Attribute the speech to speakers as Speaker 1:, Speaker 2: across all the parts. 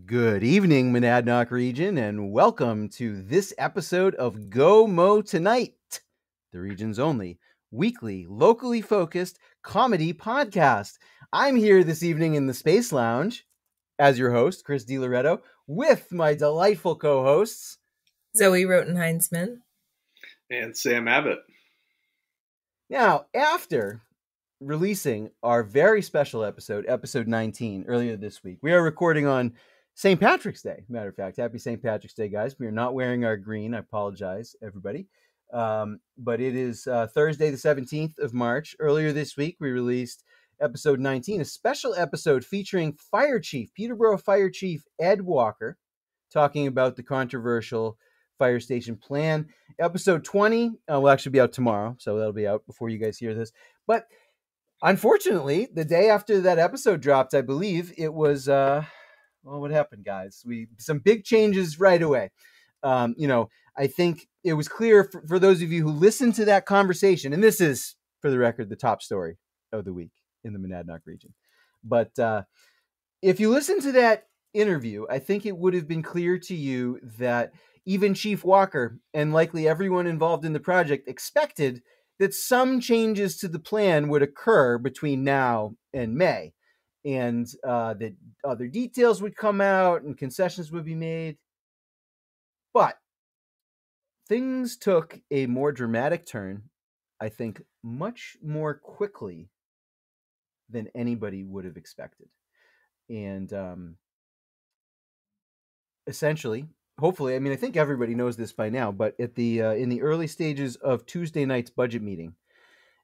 Speaker 1: Good evening, Monadnock Region, and welcome to this episode of Go Mo Tonight, the region's only weekly, locally focused comedy podcast. I'm here this evening in the Space Lounge as your host, Chris DiLoretto, with my delightful co-hosts,
Speaker 2: Zoe Roten-Heinzman
Speaker 3: and Sam Abbott.
Speaker 1: Now, after releasing our very special episode 19, earlier this week, we are recording on St. Patrick's Day. Matter of fact, happy St. Patrick's Day, guys. We are not wearing our green. I apologize, everybody. But it is Thursday, the 17th of March. Earlier this week, we released episode 19, a special episode featuring Peterborough Fire Chief Ed Walker, talking about the controversial fire station plan. Episode 20 will actually be out tomorrow, so that'll be out before you guys hear this. But unfortunately, the day after that episode dropped, I believe, it was... well, what happened, guys? Some big changes right away. I think it was clear for those of you who listened to that conversation, and this is, for the record, the top story of the week in the Monadnock region. But if you listen to that interview, I think it would have been clear to you that even Chief Walker and likely everyone involved in the project expected that some changes to the plan would occur between now and May. And that other details would come out and concessions would be made. But things took a more dramatic turn, I think, much more quickly than anybody would have expected. And essentially, hopefully, I think everybody knows this by now, but at the in the early stages of Tuesday night's budget meeting,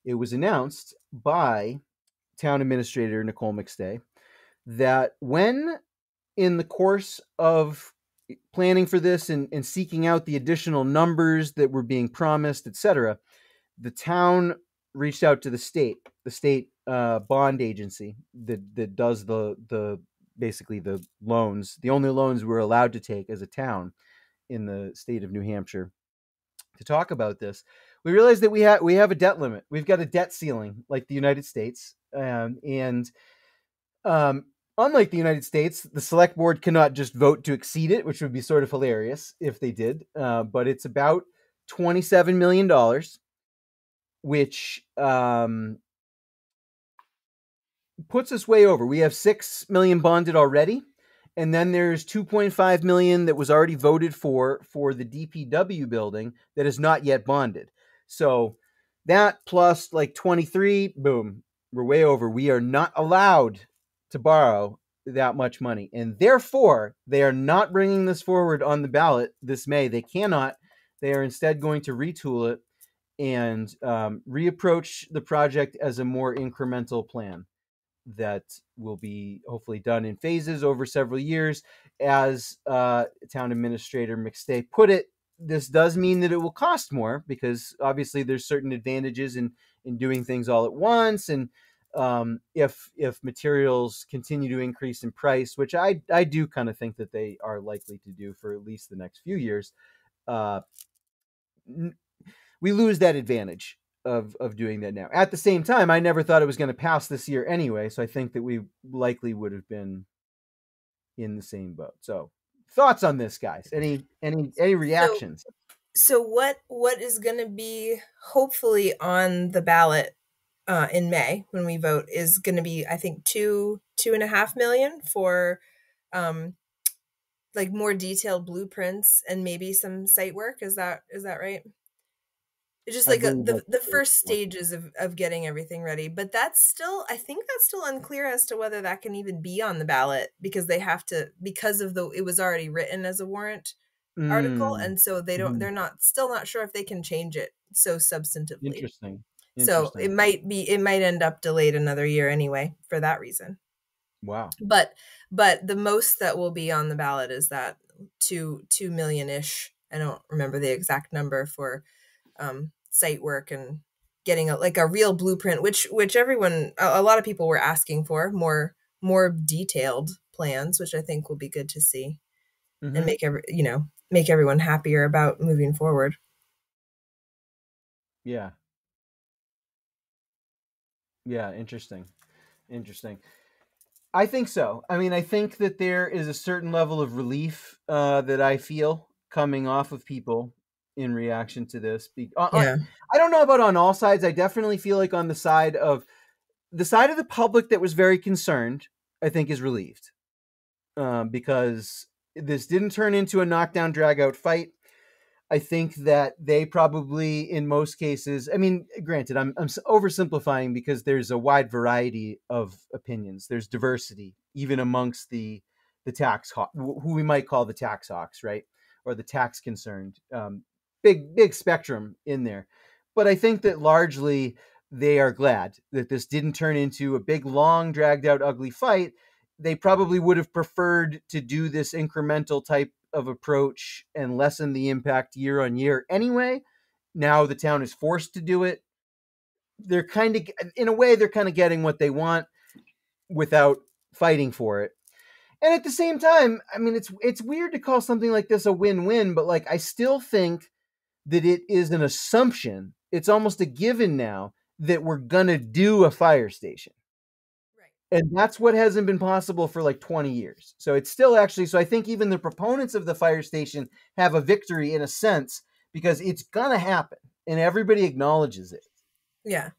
Speaker 1: it was announced by Town Administrator Nicole McStay that when in the course of planning for this and seeking out the additional numbers that were being promised, etc., the town reached out to the state bond agency that does the basically the loans, the only loans we're allowed to take as a town in the state of New Hampshire, to talk about this. We realized that we have a debt limit. We've got a debt ceiling like the United States. Unlike the United States, the select board cannot just vote to exceed it, which would be sort of hilarious if they did. But it's about $27 million, which puts us way over. We have $6 million bonded already. And then there's $2.5 million that was already voted for the DPW building that is not yet bonded. So that plus like 23, boom, we're way over. We are not allowed to borrow that much money. And therefore, they are not bringing this forward on the ballot this May. They cannot. They are instead going to retool it and reapproach the project as a more incremental plan that will be hopefully done in phases over several years. As Town Administrator McStay put it, this does mean that it will cost more because obviously there's certain advantages in doing things all at once. And if materials continue to increase in price, which I do kind of think that they are likely to do for at least the next few years, we lose that advantage of doing that now. At the same time, I never thought it was going to pass this year anyway, so I think that we likely would have been in the same boat. So, thoughts on this, guys? Any reactions?
Speaker 2: So what is going to be hopefully on the ballot in May when we vote is going to be, I think, $2.5 million for like more detailed blueprints and maybe some site work. Is that right? It's just like the first stages of getting everything ready. But I think that's still unclear as to whether that can even be on the ballot because they have to, because of it was already written as a warrant article. And so they're still not sure if they can change it so substantively.
Speaker 1: Interesting.
Speaker 2: So it might end up delayed another year anyway for that reason.
Speaker 1: Wow.
Speaker 2: But the most that will be on the ballot is that 2 million-ish. I don't remember the exact number for site work and getting a real blueprint, which a lot of people were asking for more detailed plans, which I think will be good to see and make everyone happier about moving forward.
Speaker 1: Yeah. Interesting. I think so. I mean, I think that there is a certain level of relief that I feel coming off of people in reaction to this.
Speaker 2: Yeah.
Speaker 1: I don't know about on all sides. I definitely feel like on the side of the public that was very concerned, I think is relieved, because this didn't turn into a knockdown, drag out fight. I think that they probably, in most cases, I mean, granted, I'm oversimplifying because there's a wide variety of opinions. There's diversity even amongst the who we might call the tax hawks, right, or the tax concerned. Big spectrum in there, but I think that largely they are glad that this didn't turn into a big, long, dragged out, ugly fight. They probably would have preferred to do this incremental type of approach and lessen the impact year on year anyway. Now the town is forced to do it. They're kind of, in a way, they're kind of getting what they want without fighting for it. And at the same time, I mean, it's weird to call something like this a win-win, but like I still think that it is an assumption. It's almost a given now that we're gonna do a fire station. And that's what hasn't been possible for like 20 years. So it's still actually, so I think even the proponents of the fire station have a victory in a sense because it's going to happen and everybody acknowledges it.
Speaker 2: Yeah.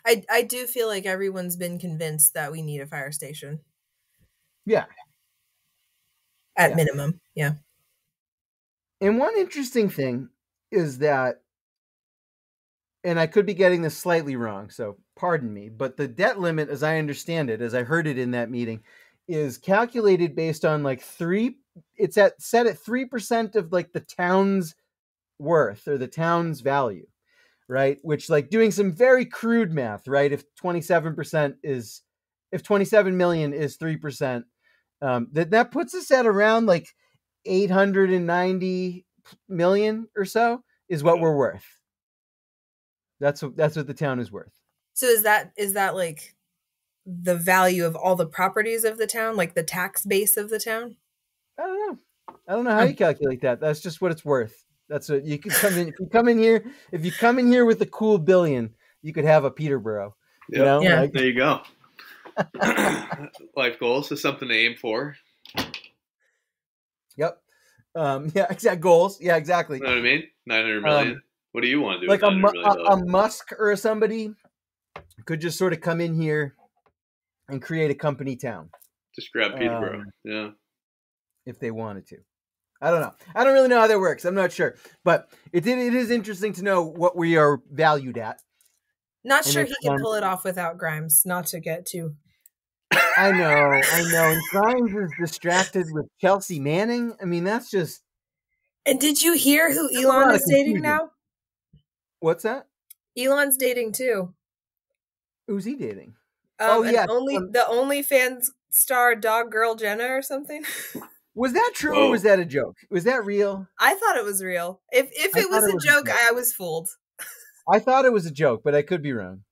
Speaker 2: I do feel like everyone's been convinced that we need a fire station.
Speaker 1: Yeah.
Speaker 2: At minimum. Yeah.
Speaker 1: And one interesting thing is that, and I could be getting this slightly wrong, so pardon me, but the debt limit, as I understand it, as I heard it in that meeting, is calculated based on like set at 3% of like the town's worth or the town's value, right? Which, like, doing some very crude math, right? If 27 million is 3%, that puts us at around like 890 million or so is what we're worth. That's what the town is worth.
Speaker 2: So is that like the value of all the properties of the town, like the tax base of the town?
Speaker 1: I don't know how you calculate that. That's just what it's worth. That's what you can come in. If you come in here with a cool billion, you could have a Peterborough.
Speaker 3: Yep.
Speaker 1: You know,
Speaker 2: Yeah.
Speaker 3: There you go. Life goals is something to aim for.
Speaker 1: Yep. Yeah. Exact goals. Yeah. Exactly.
Speaker 3: You know what I mean? 900 million. What do you want to do?
Speaker 1: Like
Speaker 3: with $900 million?
Speaker 1: a Musk or somebody could just sort of come in here and create a company town.
Speaker 3: Just grab Peterborough. Yeah.
Speaker 1: If they wanted to. I don't know. I don't really know how that works. I'm not sure. But it is interesting to know what we are valued at.
Speaker 2: Not sure he can pull it off without Grimes, not to get too.
Speaker 1: I know. And Grimes is distracted with Chelsea Manning. I mean, that's just.
Speaker 2: And did you hear who Elon is dating now?
Speaker 1: What's that?
Speaker 2: Elon's dating too.
Speaker 1: Who's he dating?
Speaker 2: The OnlyFans star dog girl Jenna or something.
Speaker 1: Was that true or was that a joke? Was that real?
Speaker 2: I thought it was real. If it was a joke, I was fooled.
Speaker 1: I thought it was a joke, but I could be wrong.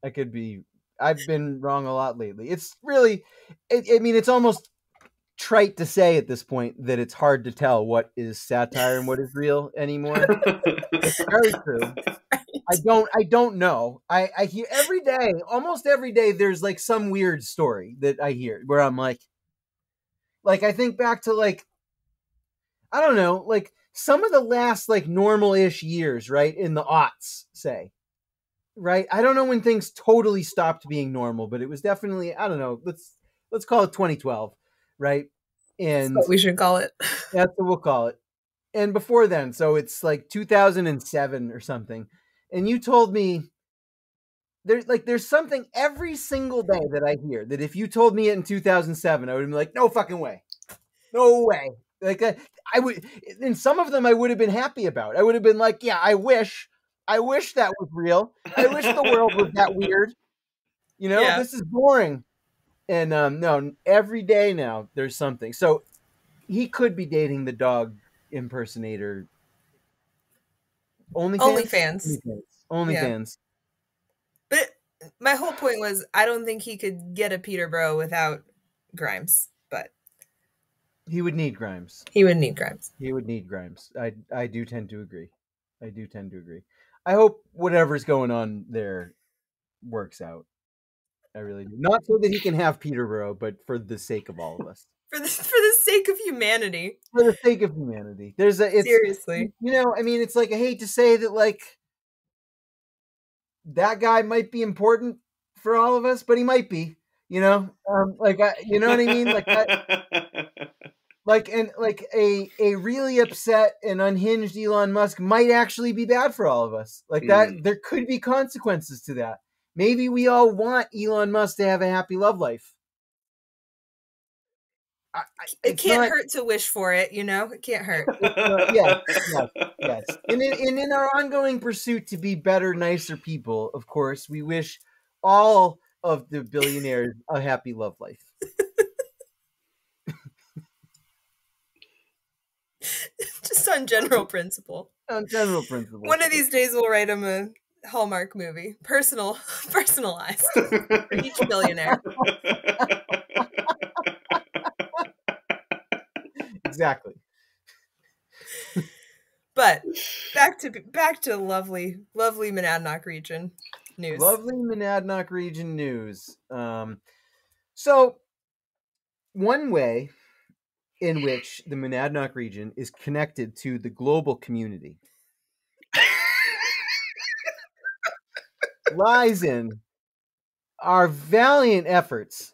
Speaker 1: I've been wrong a lot lately. It's really, I mean, it's almost trite to say at this point that it's hard to tell what is satire and what is real anymore. It's very true. I don't know. I hear almost every day, there's like some weird story that I hear where I'm like I think back to like, I don't know, like some of the last like normal-ish years, right? In the aughts, say, right? I don't know when things totally stopped being normal, but it was definitely, I don't know, let's call it 2012, right? And
Speaker 2: that's what we should call it.
Speaker 1: That's what we'll call it. And before then, so it's like 2007 or something. And you told me there's something every single day that I hear that if you told me it in 2007, I would be like, no fucking way. No way. Like I would, and some of them I would have been happy about. I would have been like, yeah, I wish that was real. I wish the world was that weird. You know, This is boring. And no, every day now there's something. So he could be dating the dog impersonator. OnlyFans.
Speaker 2: Yeah. But my whole point was, I don't think he could get a Peterborough without Grimes. But
Speaker 1: he would need Grimes.
Speaker 2: He would need Grimes.
Speaker 1: I do tend to agree. I hope whatever's going on there works out. I really do. Not so that he can have Peterborough, but for the sake of all of us.
Speaker 2: For the sake of humanity.
Speaker 1: For the sake of humanity.
Speaker 2: Seriously.
Speaker 1: I mean, it's like, I hate to say that, like, that guy might be important for all of us, but he might be, you know what I mean? Like a really upset and unhinged Elon Musk might actually be bad for all of us. Like that, there could be consequences to that. Maybe we all want Elon Musk to have a happy love life.
Speaker 2: It can't hurt to wish for it, It can't hurt.
Speaker 1: Yes. And in our ongoing pursuit to be better, nicer people, of course, we wish all of the billionaires a happy love life.
Speaker 2: Just on general principle.
Speaker 1: On general principle.
Speaker 2: One of these days we'll write him a Hallmark movie, personalized for each billionaire.
Speaker 1: Exactly.
Speaker 2: But back to lovely Monadnock Region news.
Speaker 1: Lovely Monadnock Region news. So one way in which the Monadnock Region is connected to the global community lies in our valiant efforts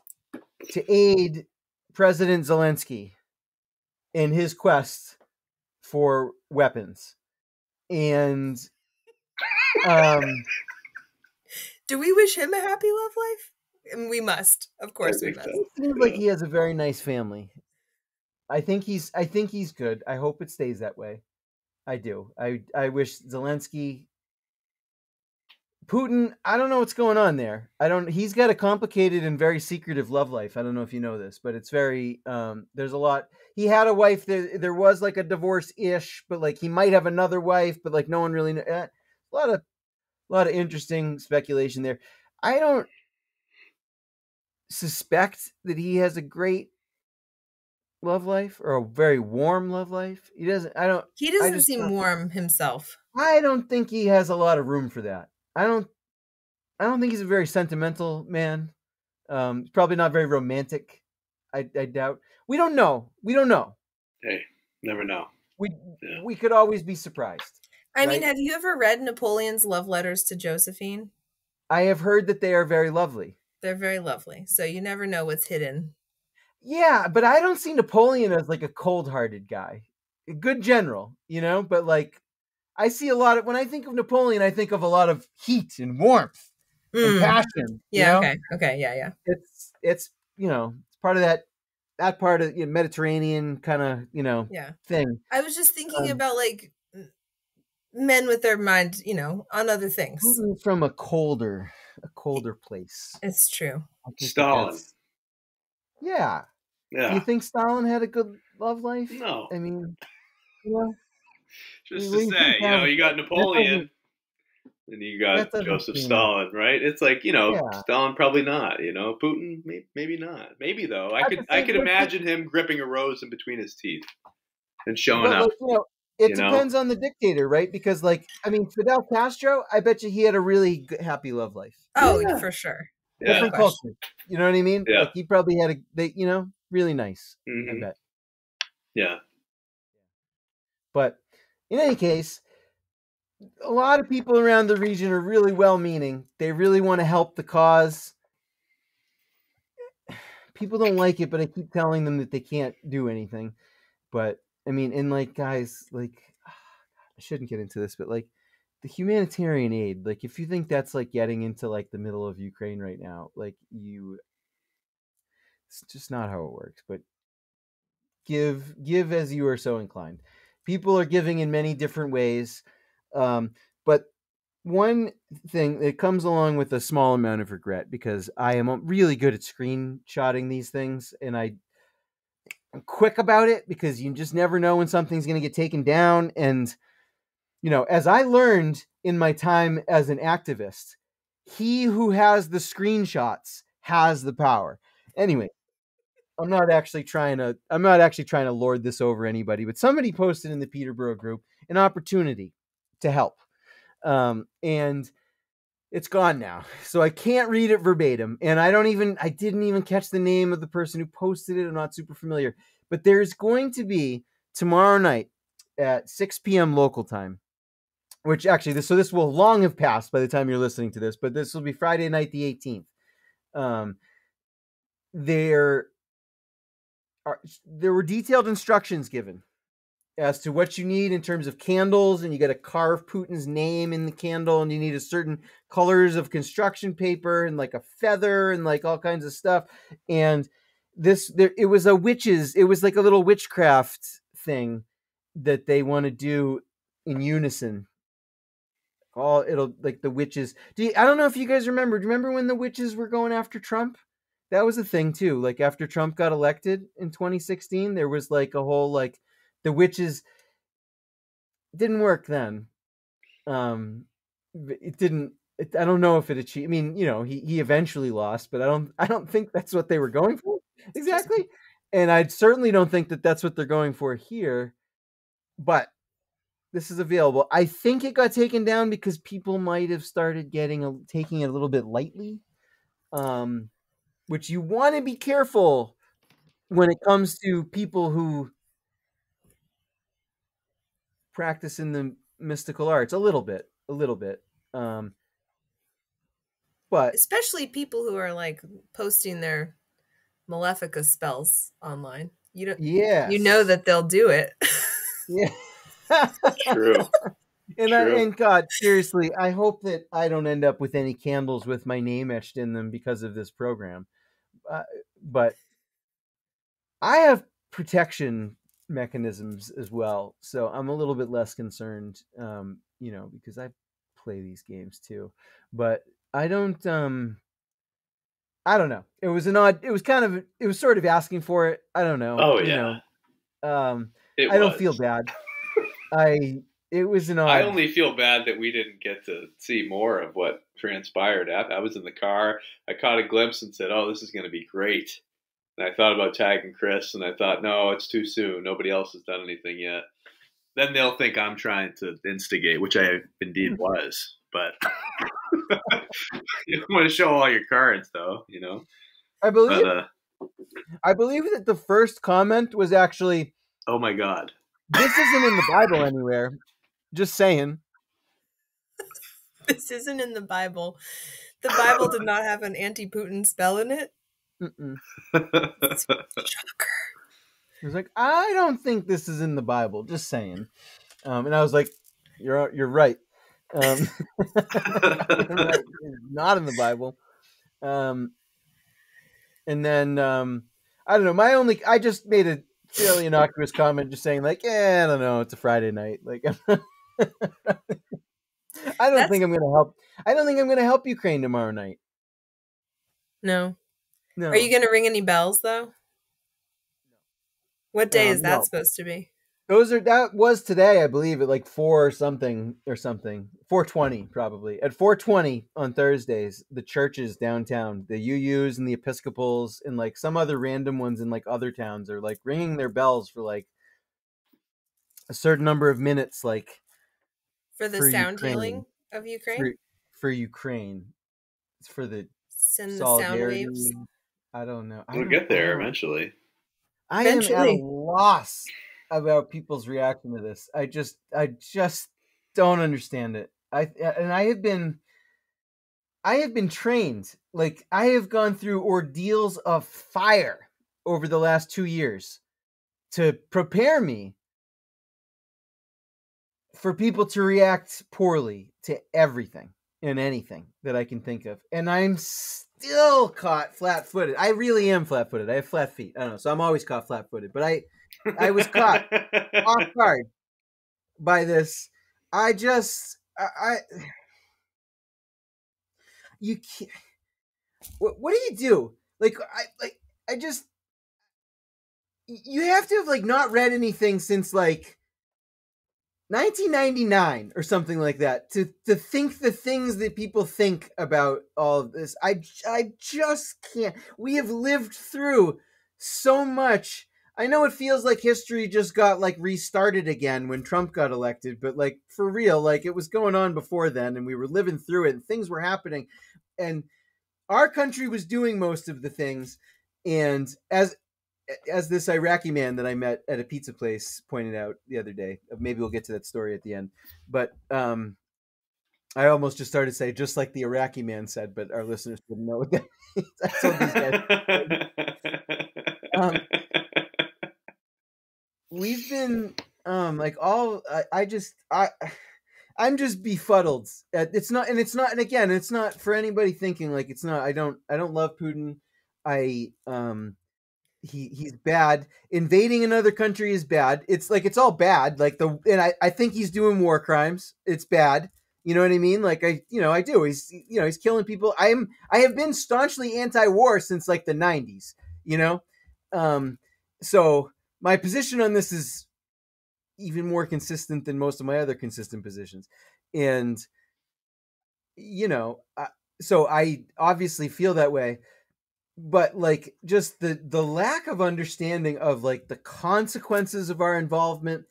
Speaker 1: to aid President Zelensky in his quest for weapons. And
Speaker 2: do we wish him a happy love life? And we must. Of course we must.
Speaker 1: It seems like he has a very nice family. I think he's good. I hope it stays that way. I do. I wish Zelensky, Putin, I don't know what's going on there. He's got a complicated and very secretive love life. I don't know if you know this, but it's very, there's a lot. He had a wife, there was like a divorce-ish, but like he might have another wife, but like no one really knows. A lot of interesting speculation there. I don't suspect that he has a great love life or a very warm love life. He doesn't
Speaker 2: seem warm himself.
Speaker 1: I don't think he has a lot of room for that. I don't think he's a very sentimental man. He's probably not very romantic. I doubt. We don't know.
Speaker 3: Hey, never know.
Speaker 1: We could always be surprised.
Speaker 2: I mean, have you ever read Napoleon's love letters to Josephine?
Speaker 1: I have heard that they are very lovely.
Speaker 2: They're very lovely. So you never know what's hidden.
Speaker 1: Yeah, but I don't see Napoleon as like a cold-hearted guy. A good general, but like I see a lot of, when I think of Napoleon, I think of a lot of heat and warmth and passion.
Speaker 2: Yeah. Okay. Yeah.
Speaker 1: It's it's part of that part of Mediterranean kind of, thing.
Speaker 2: I was just thinking about like men with their mind, on other things.
Speaker 1: From a colder place.
Speaker 2: It's true.
Speaker 3: Stalin.
Speaker 1: Yeah.
Speaker 3: Yeah.
Speaker 1: Do you think Stalin had a good love life?
Speaker 3: No.
Speaker 1: I mean,
Speaker 3: just to say, you got Napoleon and you got Joseph Stalin, right? It's like, Stalin probably not, Putin maybe not. Maybe though. I could imagine him gripping a rose in between his teeth and showing up.
Speaker 1: It depends on the dictator, right? Because Fidel Castro, I bet you he had a really happy love life.
Speaker 2: Oh, yeah. For sure.
Speaker 1: Different culture. You know what I mean?
Speaker 3: Yeah.
Speaker 1: Like he probably had really nice.
Speaker 3: Mm-hmm.
Speaker 1: I bet.
Speaker 3: Yeah.
Speaker 1: But in any case, a lot of people around the region are really well-meaning. They really want to help the cause. People don't like it, but I keep telling them that they can't do anything. But I mean, and like guys, like I shouldn't get into this, but like the humanitarian aid, like if you think that's like getting into like the middle of Ukraine right now, like it's just not how it works. But give as you are so inclined. People are giving in many different ways. But one thing that comes along with a small amount of regret, because I am really good at screenshotting these things and I'm quick about it because you just never know when something's going to get taken down. And, as I learned in my time as an activist, he who has the screenshots has the power. Anyway, I'm not actually trying to lord this over anybody, but somebody posted in the Peterborough group an opportunity to help. And It's gone now, so I can't read it verbatim, and I didn't even catch the name of the person who posted it. I'm not super familiar, but there's going to be tomorrow night at 6 p.m. local time, which actually this will long have passed by the time you're listening to this, but this will be Friday night the 18th. There were detailed instructions given as to what you need in terms of candles, and you got to carve Putin's name in the candle, and you need a certain colors of construction paper and like a feather and like all kinds of stuff. And it was like a little witchcraft thing that they want to do in unison. It'll like the witches. I don't know if you guys remember. Do you remember when the witches were going after Trump? That was a thing too. Like after Trump got elected in 2016, there was like a whole like the witches. It didn't work then. It didn't. I don't know if it achieved. I mean, he eventually lost, but I don't think that's what they were going for exactly. And I certainly don't think that that's what they're going for here. But this is available. I think it got taken down because people might have started taking it a little bit lightly, which you want to be careful when it comes to people who practice in the mystical arts. A little bit. But
Speaker 2: especially people who are like posting their Malefica spells online. You know that they'll do it.
Speaker 1: Yeah.
Speaker 3: True.
Speaker 1: And God, seriously, I hope that I don't end up with any candles with my name etched in them because of this program. But I have protection mechanisms as well, so I'm a little bit less concerned, because I play these games too. But I don't know. It was sort of asking for it. I don't know.
Speaker 3: Oh yeah.
Speaker 1: I don't feel bad. It was an odd.
Speaker 3: I only feel bad that we didn't get to see more of what transpired. I was in the car. I caught a glimpse and said, "Oh, this is going to be great." And I thought about tagging Chris, and I thought, "No, it's too soon. Nobody else has done anything yet." Then they'll think I'm trying to instigate, which I indeed was. But you want to show all your cards, though,
Speaker 1: I believe that the first comment was actually,
Speaker 3: "Oh my God,
Speaker 1: this isn't in the Bible anywhere." Just saying.
Speaker 2: This isn't in the Bible. The Bible did not have an anti-Putin spell in it.
Speaker 1: Shocker. He was like, I don't think this is in the Bible. Just saying. And I was like, you're right. Right. It's not in the Bible. And then I don't know. I just made a fairly innocuous comment, just saying like, I don't know. It's a Friday night. Like, I don't think I'm going to help. I don't think I'm going to help Ukraine tomorrow night.
Speaker 2: No. Are you going to ring any bells though? What day is that supposed to be?
Speaker 1: That was today, I believe, at like 4 or something. 4:20 probably. At 4:20 on Thursdays, the churches downtown, the UUs and the Episcopals and like some other random ones in like other towns are like ringing their bells for like a certain number of minutes, like
Speaker 2: for the sound healing of Ukraine.
Speaker 1: For Ukraine, it's for the
Speaker 2: send
Speaker 1: solidarity.
Speaker 2: The sound waves.
Speaker 1: I don't know.
Speaker 3: We'll get there eventually.
Speaker 1: I am at a loss about people's reaction to this. I just don't understand it. I have been trained. Like I have gone through ordeals of fire over the last 2 years to prepare me for people to react poorly to everything and anything that I can think of. And I'm still caught flat-footed. I really am flat-footed. I have flat feet. I don't know. So I'm always caught flat-footed. But I was caught off guard by this. You can't. What do you do? You have to have like not read anything since like 1999 or something like that to think the things that people think about all of this. I just can't. We have lived through so much I know it feels like history just got like restarted again when Trump got elected, but like for real, like it was going on before then and we were living through it and things were happening and our country was doing most of the things. And as this Iraqi man that I met at a pizza place pointed out the other day, maybe we'll get to that story at the end, but I almost just started to say, just like the Iraqi man said, but our listeners wouldn't know what that means. I told these guys. We've been like all I'm just befuddled. It's not, and again, it's not for anybody thinking like it's not. I don't love Putin. He's bad. Invading another country is bad. It's like it's all bad. Like I think he's doing war crimes. It's bad. You know what I mean? Like I do. He's he's killing people. I have been staunchly anti-war since like the 90s. So my position on this is even more consistent than most of my other consistent positions, and so I obviously feel that way. But like just the lack of understanding of like the consequences of our involvement,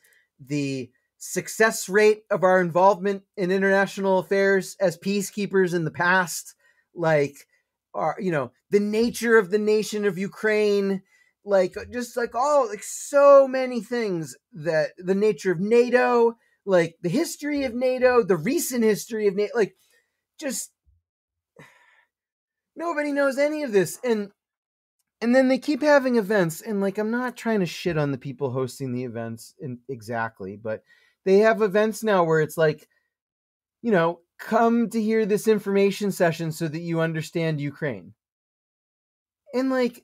Speaker 1: the success rate of our involvement in international affairs as peacekeepers in the past, like the nature of the nation of Ukraine, like just like all like so many things, that the nature of NATO, like the history of NATO, the recent history of NATO, like just nobody knows any of this. And then they keep having events, and like I'm not trying to shit on the people hosting the events exactly, but they have events now where it's like, come to hear this information session so that you understand Ukraine. And like,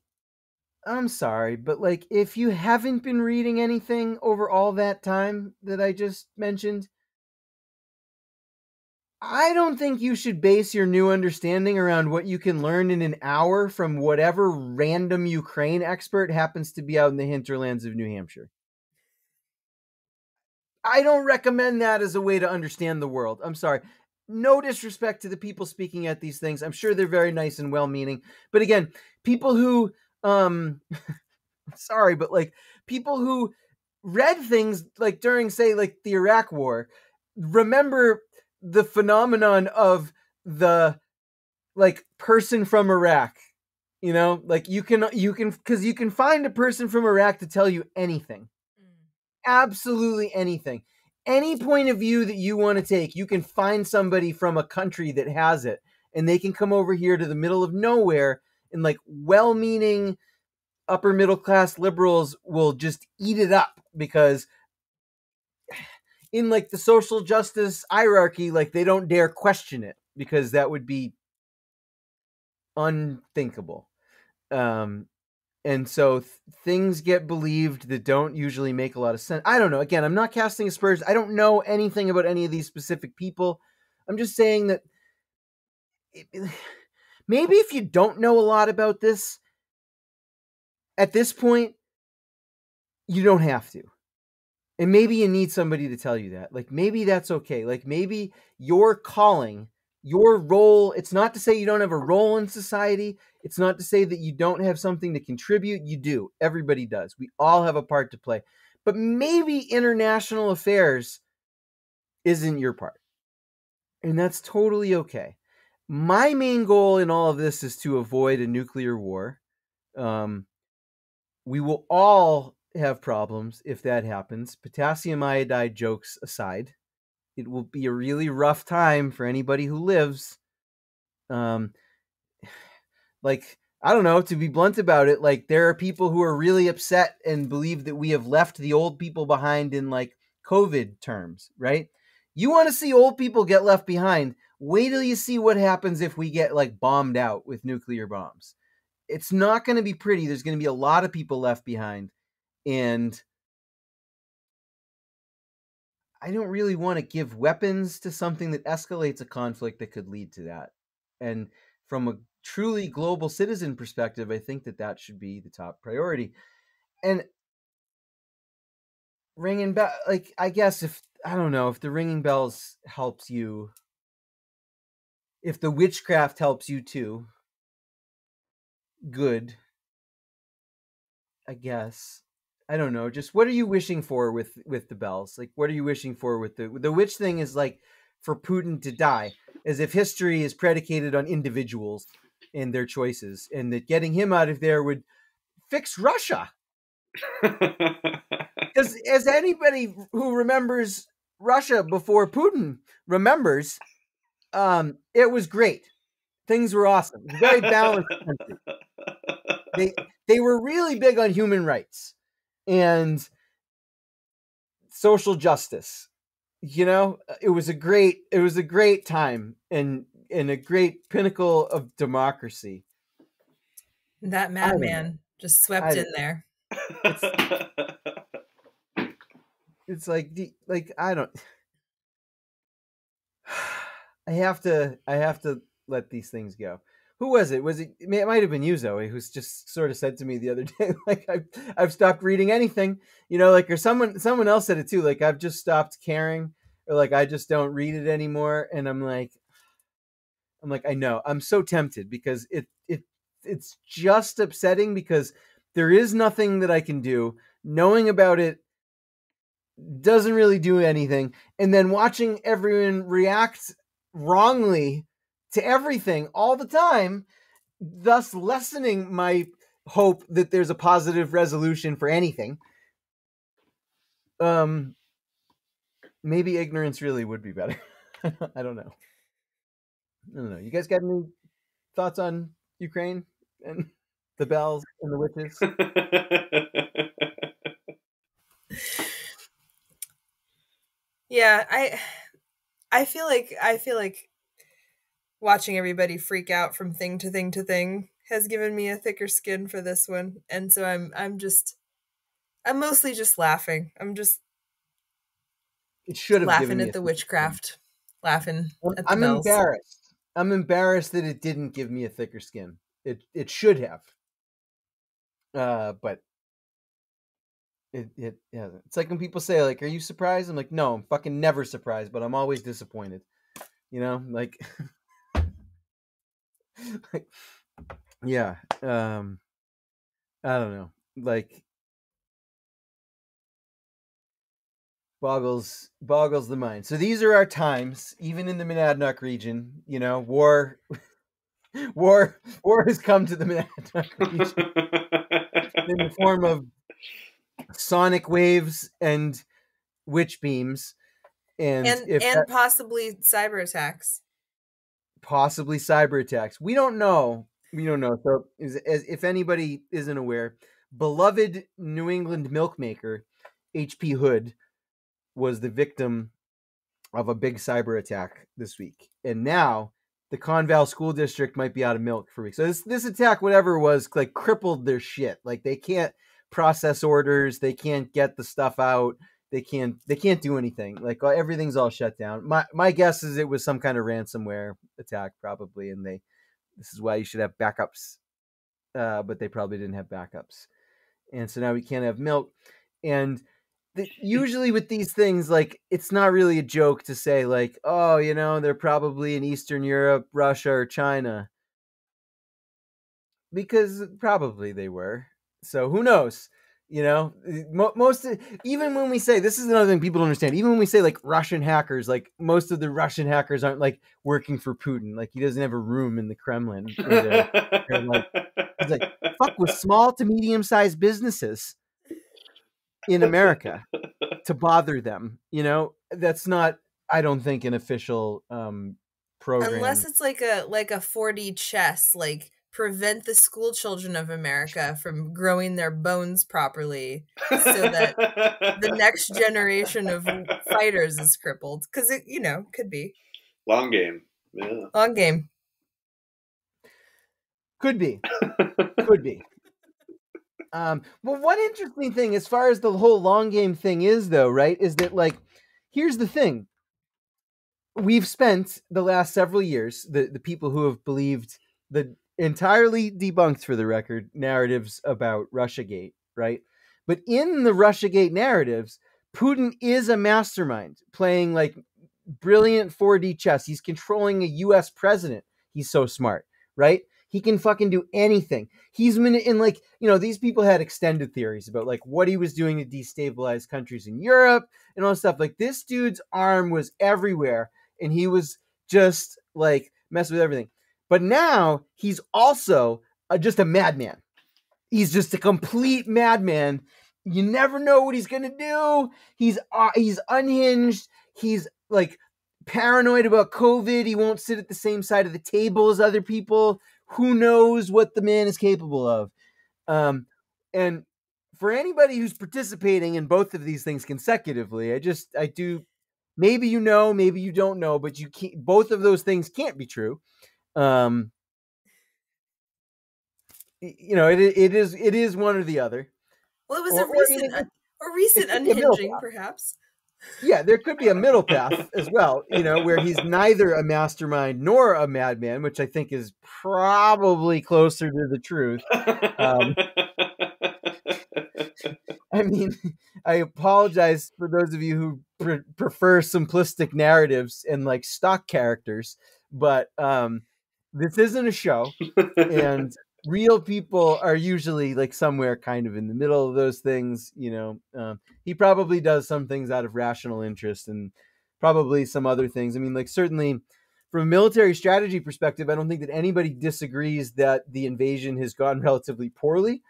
Speaker 1: I'm sorry, but like if you haven't been reading anything over all that time that I just mentioned, I don't think you should base your new understanding around what you can learn in an hour from whatever random Ukraine expert happens to be out in the hinterlands of New Hampshire. I don't recommend that as a way to understand the world. I'm sorry. No disrespect to the people speaking at these things. I'm sure they're very nice and well-meaning. But again, people who, sorry, but like people who read things like during, say, like the Iraq War, remember the phenomenon of the like person from Iraq, like you can because you can find a person from Iraq to tell you anything, absolutely anything, any point of view that you want to take. You can find somebody from a country that has it, and they can come over here to the middle of nowhere, and like well-meaning upper middle class liberals will just eat it up because in like the social justice hierarchy, like they don't dare question it because that would be unthinkable. And so things get believed that don't usually make a lot of sense. I don't know. Again, I'm not casting aspersions. I don't know anything about any of these specific people. I'm just saying that maybe if you don't know a lot about this at this point, you don't have to. And maybe you need somebody to tell you that. Like, maybe that's okay. Like, maybe your calling, your role, it's not to say you don't have a role in society. It's not to say that you don't have something to contribute. You do. Everybody does. We all have a part to play. But maybe international affairs isn't your part. And that's totally okay. My main goal in all of this is to avoid a nuclear war. We will all have problems if that happens. Potassium iodide jokes aside, it will be a really rough time for anybody who lives. Like, I don't know, to be blunt about it, like there are people who are really upset and believe that we have left the old people behind in like COVID terms, right? You want to see old people get left behind. Wait till you see what happens if we get like bombed out with nuclear bombs. It's not going to be pretty. There's going to be a lot of people left behind. And I don't really want to give weapons to something that escalates a conflict that could lead to that. And from a truly global citizen perspective, I think that should be the top priority. And ringing bell, like, I guess if the ringing bells helps you, if the witchcraft helps you too, good, I guess. I don't know, just what are you wishing for with the bells? Like, what are you wishing for with the witch thing? Is like for Putin to die, as if history is predicated on individuals and their choices, and that getting him out of there would fix Russia. Because as anybody who remembers Russia before Putin remembers, it was great. Things were awesome. It was a very balanced country. They were really big on human rights and social justice. You know, it was a great time and a great pinnacle of democracy.
Speaker 2: That madman just swept in there.
Speaker 1: It's like I don't. I have to let these things go. Who was it? It might have been you, Zoe, who's just sort of said to me the other day, like I've stopped reading anything, you know, like, or someone else said it too, like I've just stopped caring, or like I just don't read it anymore. And I'm like, I know, I'm so tempted because it's just upsetting because there is nothing that I can do. Knowing about it doesn't really do anything. And then watching everyone react wrongly to everything all the time, thus lessening my hope that there's a positive resolution for anything. Maybe ignorance really would be better. I don't know. You guys got any thoughts on Ukraine and the bells and the witches?
Speaker 2: Yeah, I feel like watching everybody freak out from thing to thing to thing has given me a thicker skin for this one, and so I'm mostly just laughing.
Speaker 1: It should have
Speaker 2: laughing at the witchcraft, laughing at the
Speaker 1: I'm
Speaker 2: bells.
Speaker 1: embarrassed. I'm embarrassed that it didn't give me a thicker skin. It should have. But it hasn't. It's like when people say, like, are you surprised? I'm like, no, I'm fucking never surprised, but I'm always disappointed. You know, like, yeah. I don't know. Like, boggles the mind. So these are our times, even in the Monadnock region. You know, war has come to the Monadnock region in the form of sonic waves and witch beams, and
Speaker 2: possibly cyber attacks.
Speaker 1: We don't know. So, if anybody isn't aware, beloved New England milk maker H.P. Hood was the victim of a big cyber attack this week, and now the Conval School District might be out of milk for weeks. So this attack, whatever it was, like, crippled their shit. Like, they can't process orders, they can't get the stuff out, they can't do anything. Like, everything's all shut down. My guess is it was some kind of ransomware attack, probably, and this is why you should have backups. But they probably didn't have backups, and so now we can't have milk. And usually with these things, like, it's not really a joke to say, like, oh, you know, they're probably in Eastern Europe, Russia, or China, because probably they were. So who knows? You know, most, even when we say, this is another thing people don't understand, even when we say, like, Russian hackers, like, most of the Russian hackers aren't, like, working for Putin. Like, he doesn't have a room in the Kremlin. They're like, he's like, fuck with small to medium-sized businesses in America to bother them. You know, that's not, I don't think, an official program.
Speaker 2: Unless it's like a 4D chess, like, prevent the school children of America from growing their bones properly so that the next generation of fighters is crippled. Because it, you know, could be.
Speaker 3: Long game. Yeah.
Speaker 2: Long game.
Speaker 1: Could be. Could be. Well, one interesting thing as far as the whole long game thing is, though, right, is that, like, here's the thing. We've spent the last several years, the people who have believed the entirely debunked, for the record, narratives about Russiagate, right? But in the Russiagate narratives, Putin is a mastermind playing, like, brilliant 4D chess. He's controlling a U.S. president. He's so smart, right? He can fucking do anything. He's in like, these people had extended theories about like what he was doing to destabilize countries in Europe and all that stuff. Like this dude's arm was everywhere and he was just like messing with everything. But now he's also just a madman. He's just a complete madman. You never know what he's gonna do. He's unhinged. He's like paranoid about COVID. He won't sit at the same side of the table as other people. Who knows what the man is capable of? And for anybody who's participating in both of these things consecutively, I do. Maybe maybe you don't know, but you can't. Both of those things can't be true. It is one or the other.
Speaker 2: Well, it was a recent unhinging, perhaps.
Speaker 1: Yeah, there could be a middle path as well, where he's neither a mastermind nor a madman, which I think is probably closer to the truth. I mean, I apologize for those of you who prefer simplistic narratives and like stock characters, but this isn't a show, and real people are usually like somewhere kind of in the middle of those things. He probably does some things out of rational interest and probably some other things. I mean, like certainly from a military strategy perspective, I don't think that anybody disagrees that the invasion has gone relatively poorly.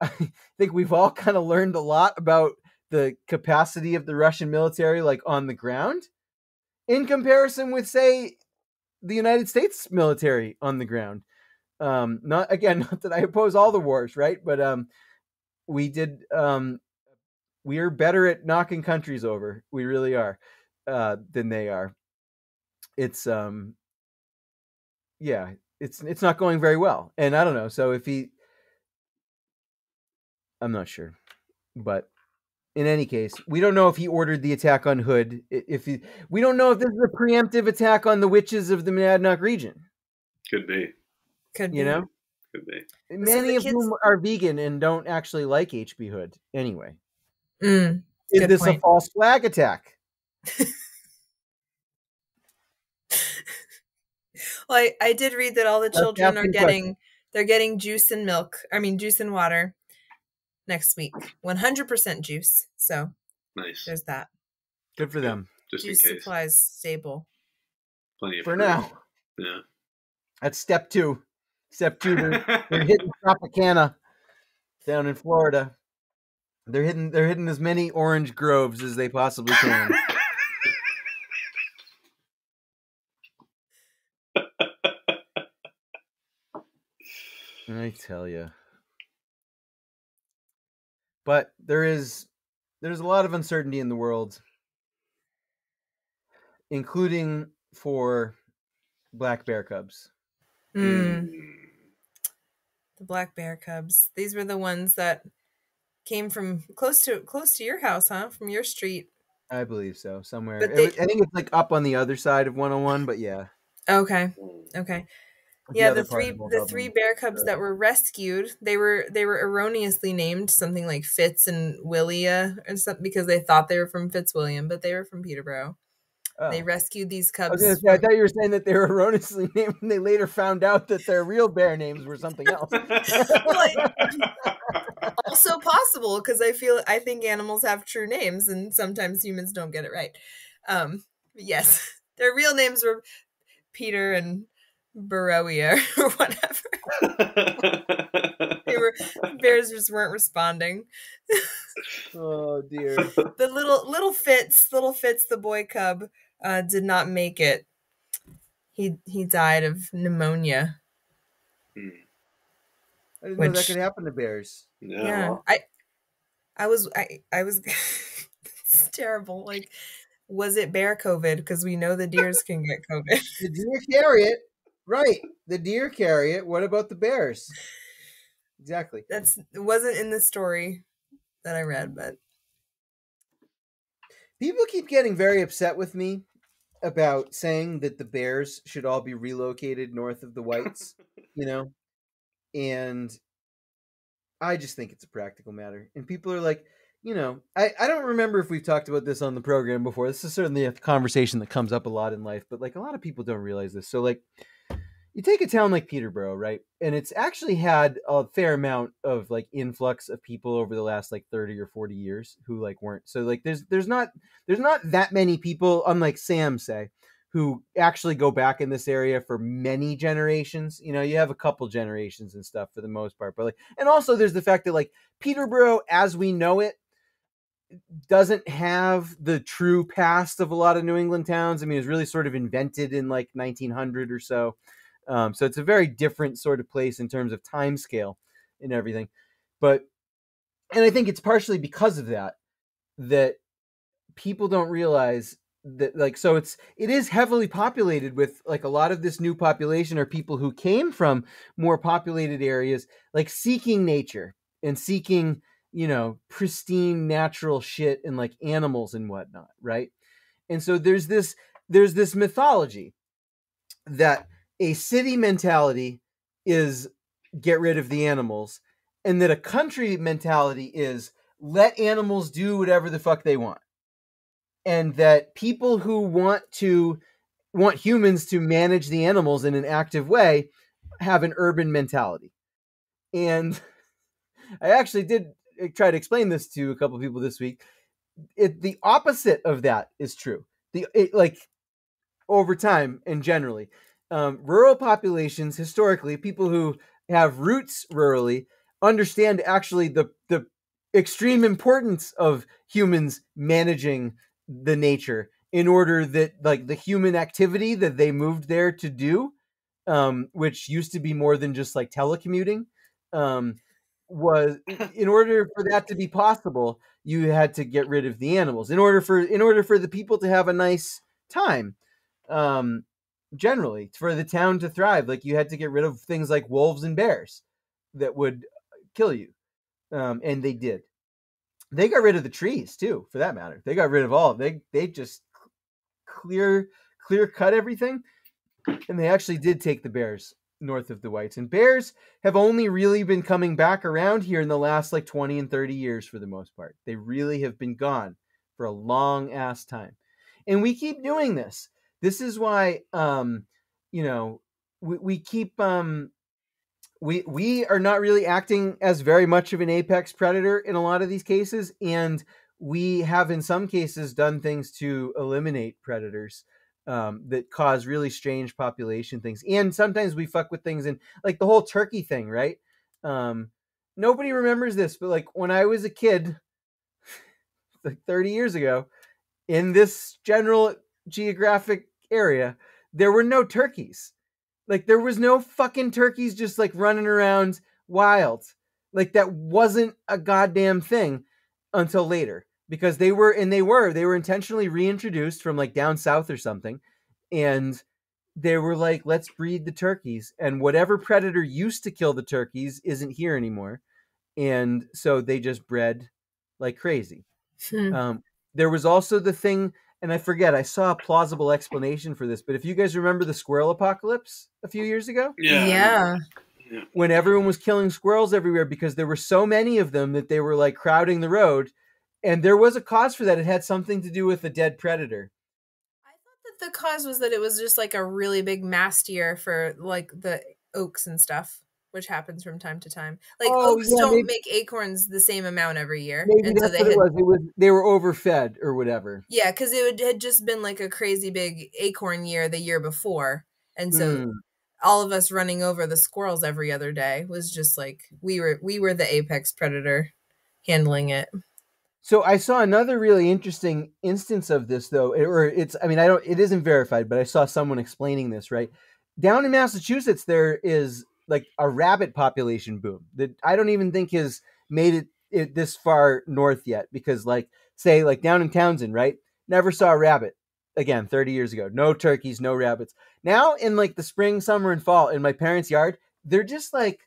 Speaker 1: I think we've all kind of learned a lot about the capacity of the Russian military, like on the ground, in comparison with, say, the United States military on the ground. Not that I oppose all the wars, right? But we are better at knocking countries over. We really are, than they are. It's it's not going very well. And I don't know. So I'm not sure, but in any case, we don't know if he ordered the attack on Hood. We don't know if this is a preemptive attack on the witches of the Monadnock region.
Speaker 3: Could be.
Speaker 2: Could be.
Speaker 3: Could be.
Speaker 1: Many of whom are vegan and don't actually like HB Hood anyway.
Speaker 2: Is
Speaker 1: this a false flag attack?
Speaker 2: Well, I did read that all the children are getting juice and water next week. 100% juice. So
Speaker 3: nice.
Speaker 2: There's that.
Speaker 1: Good for them.
Speaker 3: Just
Speaker 2: juice
Speaker 3: in case.
Speaker 2: Supplies stable.
Speaker 3: Plenty of
Speaker 1: for
Speaker 3: fruit.
Speaker 1: now.
Speaker 3: Yeah.
Speaker 1: That's step 2. Step 2, they're hitting Tropicana down in Florida. They're hitting as many orange groves as they possibly can. I tell you. But there's a lot of uncertainty in the world, including for black bear cubs.
Speaker 2: The black bear cubs. These were the ones that came from close to your house, huh? From your street.
Speaker 1: I believe so. Somewhere. I think it's like up on the other side of 101, but yeah.
Speaker 2: Okay. Yeah, the three bear cubs that were rescued, they were erroneously named something like Fitz and Willia or something because they thought they were from Fitzwilliam, but they were from Peterborough. Oh. They rescued these cubs.
Speaker 1: I thought you were saying that they were erroneously named and they later found out that their real bear names were something else.
Speaker 2: Also possible because I think animals have true names and sometimes humans don't get it right. Yes, their real names were Peter and Baroia or whatever. Bears just weren't responding.
Speaker 1: Oh dear.
Speaker 2: The little Fitz, the boy cub, did not make it. He died of pneumonia.
Speaker 1: I didn't know that could happen to bears.
Speaker 2: Yeah. I was it's terrible. Like, was it bear COVID? Because we know the deers can get COVID.
Speaker 1: The deer carry it. Right. The deer carry it. What about the bears? Exactly.
Speaker 2: It wasn't in the story that I read, but
Speaker 1: people keep getting very upset with me about saying that the bears should all be relocated north of the whites, and I just think it's a practical matter. And people are like, I don't remember if we've talked about this on the program before. This is certainly a conversation that comes up a lot in life, but like a lot of people don't realize this. So like, you take a town like Peterborough, right? And it's actually had a fair amount of like influx of people over the last like 30 or 40 years who like weren't. So like there's not that many people, unlike Sam say, who actually go back in this area for many generations. You know, you have a couple generations and stuff for the most part, but like, and also there's the fact that like Peterborough as we know it doesn't have the true past of a lot of New England towns. I mean, it was really sort of invented in like 1900 or so. So it's a very different sort of place in terms of time scale and everything. And I think it's partially because of that people don't realize that, like, so it is heavily populated with like a lot of this new population are people who came from more populated areas, like seeking nature and seeking, pristine natural shit and like animals and whatnot. Right. And so there's this mythology that a city mentality is get rid of the animals, and that a country mentality is let animals do whatever the fuck they want. And that people who want humans to manage the animals in an active way have an urban mentality. And I actually did try to explain this to a couple of people this week. The opposite of that is true. Over time and generally, rural populations, historically, people who have roots rurally, understand actually the extreme importance of humans managing the nature in order that like the human activity that they moved there to do, which used to be more than just like telecommuting, was in order for that to be possible, you had to get rid of the animals in order for the people to have a nice time. Generally, for the town to thrive, like you had to get rid of things like wolves and bears that would kill you. And they did. They got rid of the trees too, for that matter. They got rid of all. They just clear cut everything, and they actually did take the bears north of the whites. And bears have only really been coming back around here in the last like 20 and 30 years for the most part. They really have been gone for a long ass time, and we keep doing this. This is why, we keep. We are not really acting as very much of an apex predator in a lot of these cases, and we have in some cases done things to eliminate predators that cause really strange population things. And sometimes we fuck with things, and like the whole turkey thing, right? Nobody remembers this, but like when I was a kid, like 30 years ago, in this general geographic area, there were no turkeys. Like there was no fucking turkeys just like running around wild. Like that wasn't a goddamn thing until later, because they were intentionally reintroduced from like down south or something. And they were like, let's breed the turkeys, and whatever predator used to kill the turkeys isn't here anymore. And so they just bred like crazy. There was also the thing, and I forget, I saw a plausible explanation for this, but if you guys remember the squirrel apocalypse a few years ago?
Speaker 2: Yeah.
Speaker 1: When everyone was killing squirrels everywhere because there were so many of them that they were like crowding the road, and there was a cause for that. It had something to do with a dead predator.
Speaker 2: I thought that the cause was that it was just like a really big mast year for like the oaks and stuff, which happens from time to time. Like oaks don't make acorns the same amount every year.
Speaker 1: Maybe and that's so what it was. They were overfed or whatever.
Speaker 2: Yeah, because it had just been like a crazy big acorn year the year before. And so all of us running over the squirrels every other day was just like we were the apex predator handling it.
Speaker 1: So I saw another really interesting instance of this, though. It isn't verified, but I saw someone explaining this, right? Down in Massachusetts, there is like a rabbit population boom that I don't even think has made it this far north yet, because like, say like down in Townsend, right? Never saw a rabbit again 30 years ago. No turkeys, no rabbits. Now in like the spring, summer, and fall in my parents' yard, they're just like,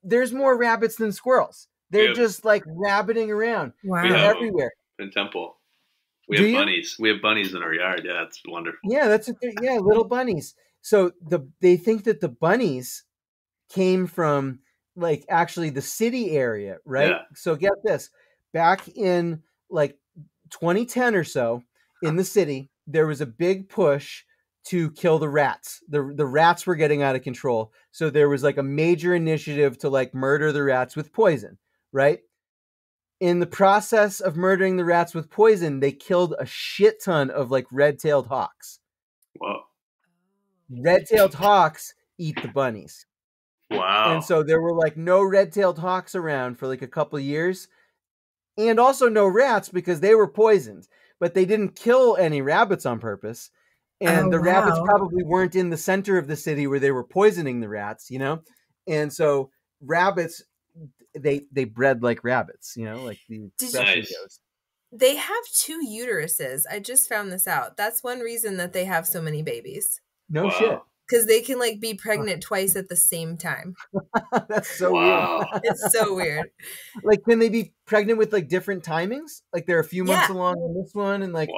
Speaker 1: there's more rabbits than squirrels. They're just like rabbiting around.
Speaker 2: Wow.
Speaker 1: They're everywhere.
Speaker 3: In Temple. We have bunnies. We have bunnies in our yard. Yeah, it's wonderful.
Speaker 1: Yeah, little bunnies. So they think that the bunnies came from like actually the city area, right? Yeah. So get this, back in like 2010 or so in the city, there was a big push to kill the rats. The rats were getting out of control. So there was like a major initiative to like murder the rats with poison, right? In the process of murdering the rats with poison, they killed a shit ton of like red-tailed hawks.
Speaker 3: Wow.
Speaker 1: Red-tailed hawks eat the bunnies.
Speaker 3: Wow.
Speaker 1: And so there were like no red-tailed hawks around for like a couple of years, and also no rats because they were poisoned. But they didn't kill any rabbits on purpose. And the rabbits probably weren't in the center of the city where they were poisoning the rats, you know? And so rabbits, they bred like rabbits, you know, like the expression goes.
Speaker 2: They have 2 uteruses. I just found this out. That's one reason that they have so many babies.
Speaker 1: No shit.
Speaker 2: Because they can like be pregnant twice at the same time.
Speaker 1: That's so weird.
Speaker 2: It's so weird.
Speaker 1: Like, can they be pregnant with like different timings? Like they're a few months along on this one, and like,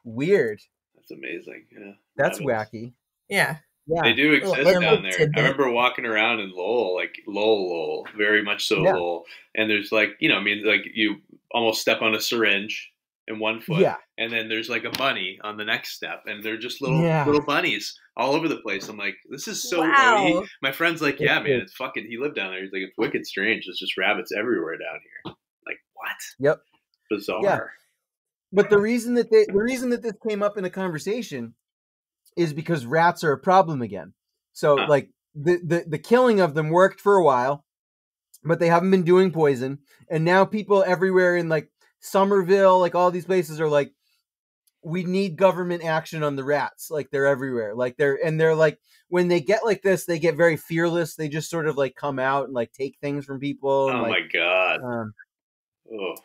Speaker 1: weird.
Speaker 3: That's amazing. Yeah,
Speaker 1: that's wacky.
Speaker 2: Yeah.
Speaker 3: They do exist down there. I remember walking around in Lowell, like Lowell, very much so Lowell, and there's like, you know, I mean, like you almost step on a syringe in one foot, and then there's like a bunny on the next step, and they're just little bunnies all over the place. I'm like, this is so. My friend's like, yeah, man, it's fucking. He lived down there. He's like, it's wicked strange. There's just rabbits everywhere down here. Like what?
Speaker 1: Yep.
Speaker 3: Bizarre.
Speaker 1: Yeah. But the reason that this came up in a conversation is because rats are a problem again. So like the killing of them worked for a while, but they haven't been doing poison, and now people everywhere in like Somerville, like all these places are like, we need government action on the rats. Like they're everywhere. Like they're like, when they get like this, they get very fearless. They just sort of like come out and like take things from people. And,
Speaker 3: my God.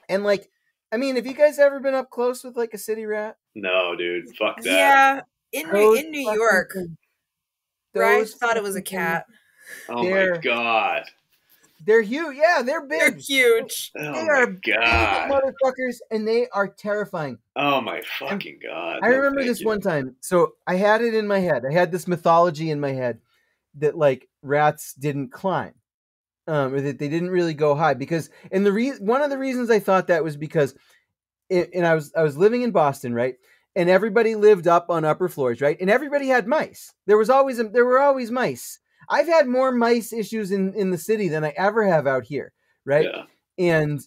Speaker 1: And like, I mean, have you guys ever been up close with like a city rat?
Speaker 3: No, dude. Fuck that.
Speaker 2: Yeah. In New York. I thought it was a cat.
Speaker 3: Oh my God.
Speaker 1: They're huge. Yeah, they're big.
Speaker 2: They're huge.
Speaker 3: Oh
Speaker 1: they
Speaker 3: my
Speaker 1: are
Speaker 3: God.
Speaker 1: Big motherfuckers, and they are terrifying.
Speaker 3: Oh my fucking God.
Speaker 1: I remember this one time. So I had it in my head. I had this mythology in my head that like rats didn't climb, or that they didn't really go high. Because, and one of the reasons I thought that was because, I was living in Boston, right? And everybody lived up on upper floors, right? And everybody had mice. There were always mice. I've had more mice issues in the city than I ever have out here, right? Yeah. And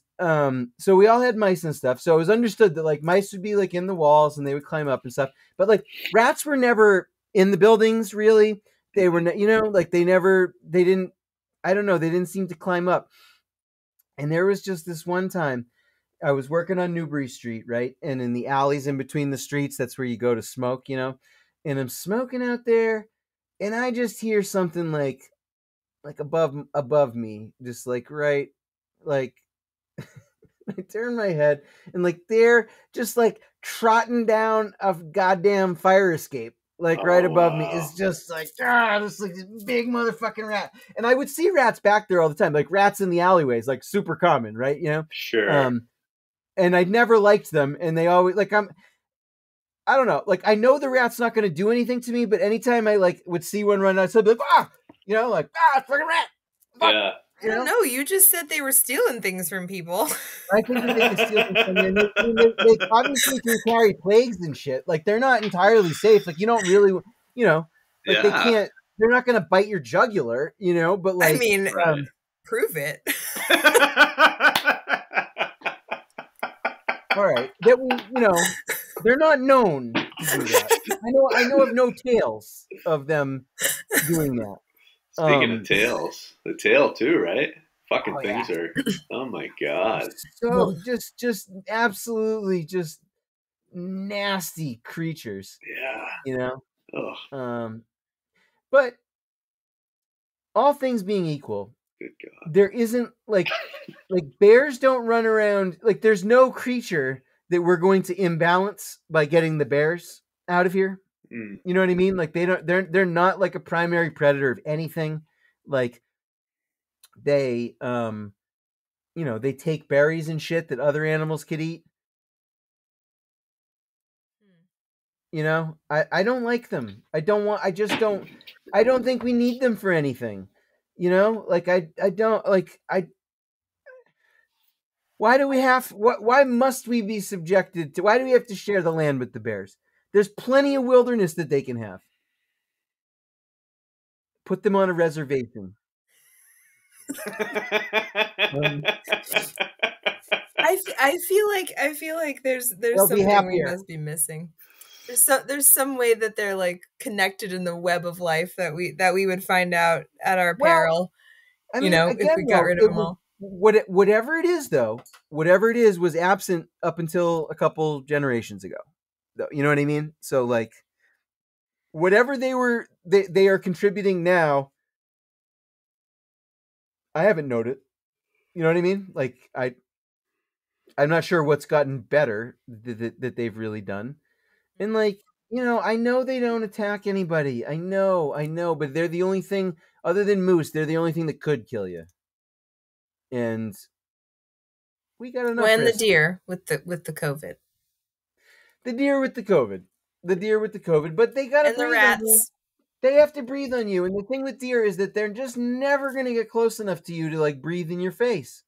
Speaker 1: so we all had mice and stuff. So it was understood that like mice would be like in the walls and they would climb up and stuff. But like rats were never in the buildings, really. They were, you know, like they didn't seem to climb up. And there was just this one time I was working on Newbury Street, right? And in the alleys in between the streets, that's where you go to smoke, you know? And I'm smoking out there, and I just hear something like above me, just like right, like I turn my head, and like they're just like trotting down a goddamn fire escape, like right above me. It's just like just like this big motherfucking rat. And I would see rats back there all the time, like rats in the alleyways, like super common, right? You know,
Speaker 3: sure.
Speaker 1: And I'd never liked them, and they always like I don't know, like I know the rat's not going to do anything to me, but anytime I like would see one run outside, I'd be like, you know, like fucking rat. Fuck.
Speaker 3: Yeah.
Speaker 2: I don't know. You just said they were stealing things from people.
Speaker 1: I think that they can steal things from them. They obviously can carry plagues and shit. Like they're not entirely safe. Like you don't really, you know, like they can't. They're not going to bite your jugular, you know. But like,
Speaker 2: I mean, prove it.
Speaker 1: All right, that you know, they're not known to do that. I know of no tales of them doing that.
Speaker 3: Speaking of tails, the tail too, right? Fucking things are. Oh my God!
Speaker 1: So just absolutely just nasty creatures.
Speaker 3: Yeah.
Speaker 1: You know.
Speaker 3: Ugh.
Speaker 1: But all things being equal,
Speaker 3: good God,
Speaker 1: there isn't like bears don't run around. Like there's no creature that we're going to imbalance by getting the bears out of here. You know what I mean? Like they're not like a primary predator of anything. Like they, you know, they take berries and shit that other animals could eat. You know, I don't like them. I don't think we need them for anything. You know, like I don't like, why must we be subjected to, why do we have to share the land with the bears? There's plenty of wilderness that they can have. Put them on a reservation.
Speaker 2: I feel like there's something we must be missing. There's some way that they're like connected in the web of life that we would find out at our peril. I mean, again, if we got rid of them all.
Speaker 1: Whatever it is, though, whatever it is was absent up until a couple generations ago. You know what I mean? So like, whatever they are contributing now, I haven't noted. You know what I mean? Like I'm not sure what's gotten better that they've really done. And like, you know, I know they don't attack anybody. I know, but they're the only thing other than moose. They're the only thing that could kill you. And we got enough.
Speaker 2: When the deer with the COVID.
Speaker 1: The deer with the COVID. But they got to breathe
Speaker 2: the rats.
Speaker 1: On you. They have to breathe on you. And the thing with deer is that they're just never going to get close enough to you to like breathe in your face.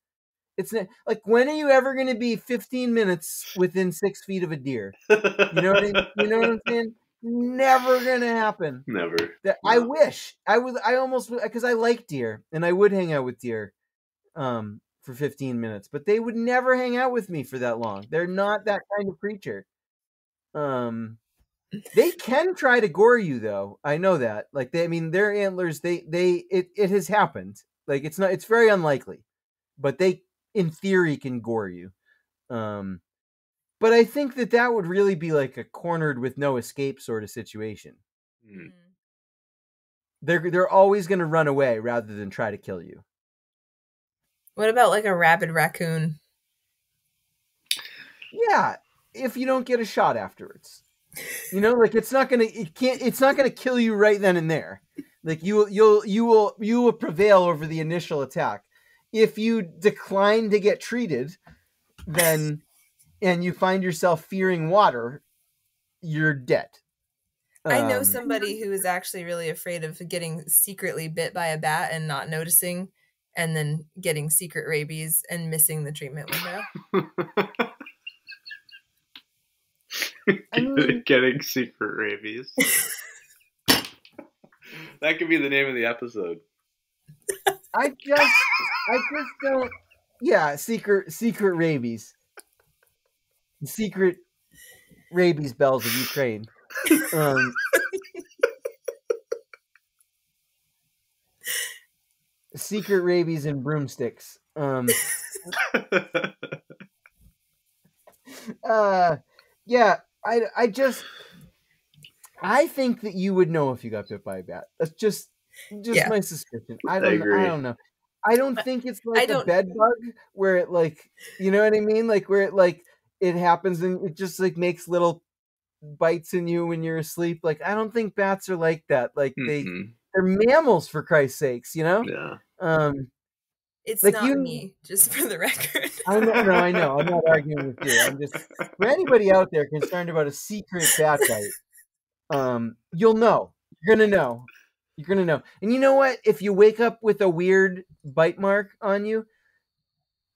Speaker 1: It's not, like, when are you ever going to be 15 minutes within 6 feet of a deer? You know what I'm saying? Never going to happen.
Speaker 3: Never.
Speaker 1: No. I wish I almost, because I like deer and I would hang out with deer for 15 minutes, but they would never hang out with me for that long. They're not that kind of creature. They can try to gore you though. I know that. Like their antlers, it has happened. Like it's very unlikely, but they in theory can gore you. But I think that would really be like a cornered with no escape sort of situation. Mm. They're always going to run away rather than try to kill you.
Speaker 2: What about like a rabid raccoon?
Speaker 1: Yeah, if you don't get a shot afterwards. You know, like it's not gonna kill you right then and there. Like you will prevail over the initial attack. If you decline to get treated, then and you find yourself fearing water, you're dead.
Speaker 2: I know somebody who is actually really afraid of getting secretly bit by a bat and not noticing, and then getting secret rabies and missing the treatment window.
Speaker 3: Getting secret rabies. That could be the name of the episode.
Speaker 1: I just don't. Yeah, secret rabies. Secret rabies bells of Ukraine. Secret rabies and broomsticks. Yeah, I think that you would know if you got bit by a bat. That's just my suspicion. I don't know. I don't think it's like a bed bug where it like, you know what I mean? Like where it like it happens and it just like makes little bites in you when you're asleep. Like I don't think bats are like that. Like they're mammals for Christ's sakes, you know?
Speaker 3: Yeah.
Speaker 2: It's like not me, just for the record.
Speaker 1: I know. I'm not arguing with you. I'm just for anybody out there concerned about a secret bat bite. You'll know. You're gonna know. And you know what? If you wake up with a weird bite mark on you,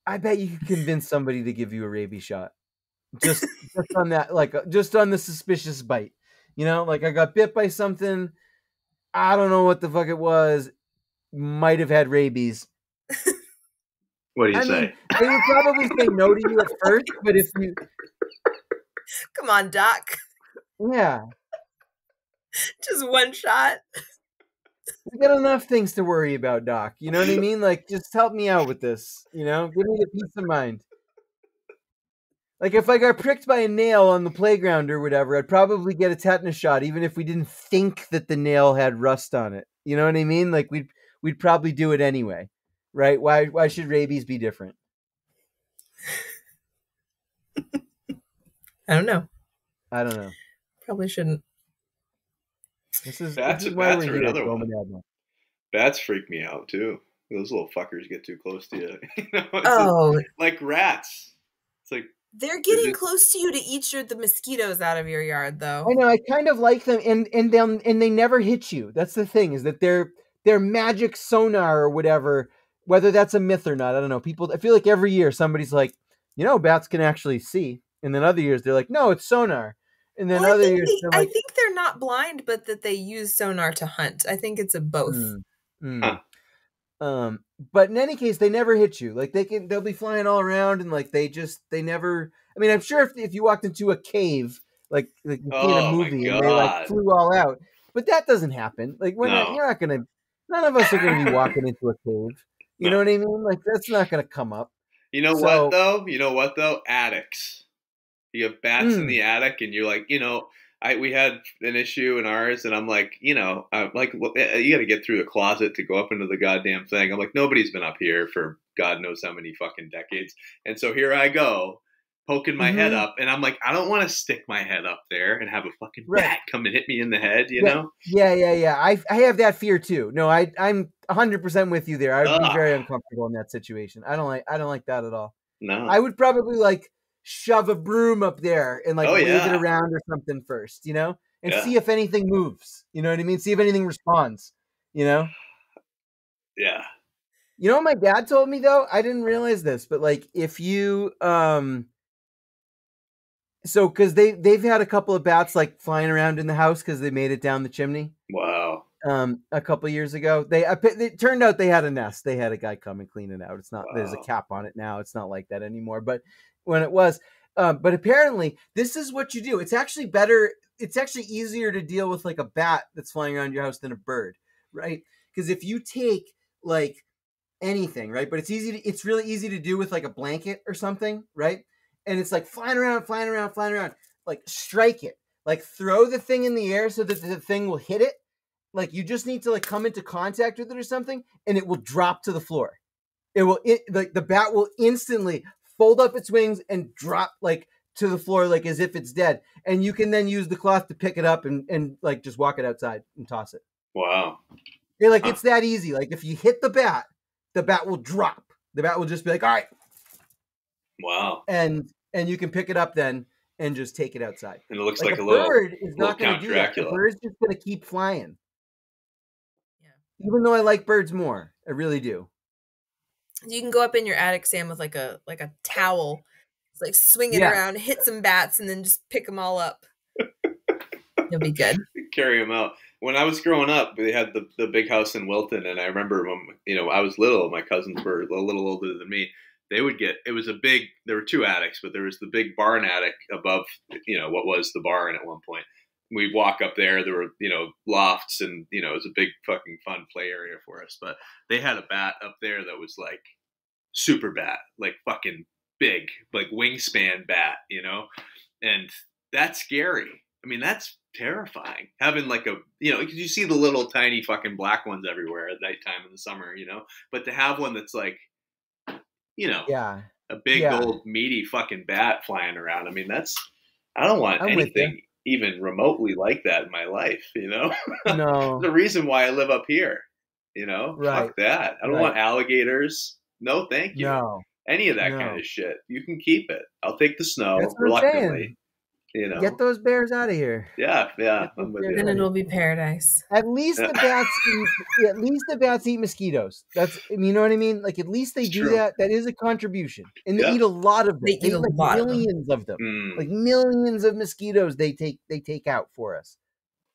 Speaker 1: I bet you could convince somebody to give you a rabies shot. Just on that, like just on the suspicious bite. You know, like I got bit by something. I don't know what the fuck it was. Might have had rabies.
Speaker 3: What do you say?
Speaker 1: They would probably say no to you at first, but if you...
Speaker 2: Come on, Doc.
Speaker 1: Yeah.
Speaker 2: Just one shot.
Speaker 1: We got enough things to worry about, Doc. You know what I mean? Like, just help me out with this. You know? Give me the peace of mind. Like, if I got pricked by a nail on the playground or whatever, I'd probably get a tetanus shot, even if we didn't think that the nail had rust on it. You know what I mean? Like, we'd probably do it anyway. Right? Why should rabies be different?
Speaker 2: I don't know.
Speaker 1: Probably
Speaker 2: shouldn't.
Speaker 1: This is
Speaker 3: bats
Speaker 1: why
Speaker 3: are another one. Bats freak me out too. Those little fuckers get too close to you. You know, like rats. It's like
Speaker 2: they're getting close to you to eat the mosquitoes out of your yard, though.
Speaker 1: I know. I kind of like them, and they never hit you. That's the thing, is that their magic sonar or whatever. Whether that's a myth or not, I don't know. I feel like every year somebody's like, you know, bats can actually see. And then other years they're like, no, it's sonar. And then other years,
Speaker 2: I think they're not blind, but that they use sonar to hunt. I think it's a both.
Speaker 1: But in any case, they never hit you. Like they'll be flying all around, and like they never. I mean, I'm sure if you walked into a cave, like you see in a movie, and they like flew all out, but that doesn't happen. Like you're not gonna. None of us are gonna be walking into a cave. You know what I mean? Like that's not gonna come up.
Speaker 3: You know what though? Attics. You have bats in the attic, and you're like, we had an issue in ours, and I'm like, I'm like, you got to get through the closet to go up into the goddamn thing. I'm like, nobody's been up here for God knows how many fucking decades, and so here I go, poking my head up, and I'm like, I don't want to stick my head up there and have a fucking bat come and hit me in the head, you know?
Speaker 1: Yeah. I have that fear too. No, I'm 100% with you there. I would be very uncomfortable in that situation. I don't like that at all.
Speaker 3: No,
Speaker 1: I would probably like shove a broom up there and like wave it around or something first, and see if anything moves. You know what I mean? See if anything responds.
Speaker 3: Yeah.
Speaker 1: You know what my dad told me though? I didn't realize this, but like if you so because they've had a couple of bats like flying around in the house because they made it down the chimney.
Speaker 3: Wow.
Speaker 1: A couple of years ago, it turned out they had a nest. They had a guy come and clean it out. It's not there's a cap on it now. It's not like that anymore. But when it was, but apparently this is what you do. It's actually better. It's actually easier to deal with like a bat that's flying around your house than a bird, right? Because if you take like anything, right? But it's really easy to do with like a blanket or something, right? And it's like flying around. Like strike it. Like throw the thing in the air so that the thing will hit it. Like you just need to like come into contact with it or something, and it will drop to the floor. Like the bat will instantly fold up its wings and drop like to the floor, like as if it's dead. And you can then use the cloth to pick it up and like just walk it outside and toss it.
Speaker 3: Wow.
Speaker 1: You're like, it's that easy. Like if you hit the bat will drop. The bat will just be like, all right.
Speaker 3: Wow.
Speaker 1: And you can pick it up then and just take it outside.
Speaker 3: And it looks like a little
Speaker 1: bird is not going to do that. The bird's just going to keep flying. Even though I like birds more, I really do.
Speaker 2: You can go up in your attic, Sam, with like a towel, like swing it around, hit some bats, and then just pick them all up. You'll be good.
Speaker 3: Carry them out. When I was growing up, they had the big house in Wilton, and I remember when I was little, my cousins were a little older than me. They would there were two attics, but there was the big barn attic above, what was the barn at one point. We'd walk up there. There were, lofts and, it was a big fucking fun play area for us. But they had a bat up there that was like super bat, like fucking big, like wingspan bat, and that's scary. I mean, that's terrifying. Having like because you see the little tiny fucking black ones everywhere at nighttime in the summer, but to have one that's like, a big old meaty fucking bat flying around. I mean, I don't want anything even remotely like that in my life, No. The reason why I live up here,
Speaker 1: Right.
Speaker 3: Fuck that. I don't want alligators. No, thank you.
Speaker 1: No.
Speaker 3: Any of that kind of shit. You can keep it. I'll take the snow reluctantly.
Speaker 1: Get those bears out of here.
Speaker 3: Yeah. I'm with you.
Speaker 2: Then it'll be paradise.
Speaker 1: At least the bats eat mosquitoes. You know what I mean? Like at least they do that. That is a contribution. And they eat a lot of them.
Speaker 2: They eat
Speaker 1: like millions of them. Like millions of mosquitoes they take out for us.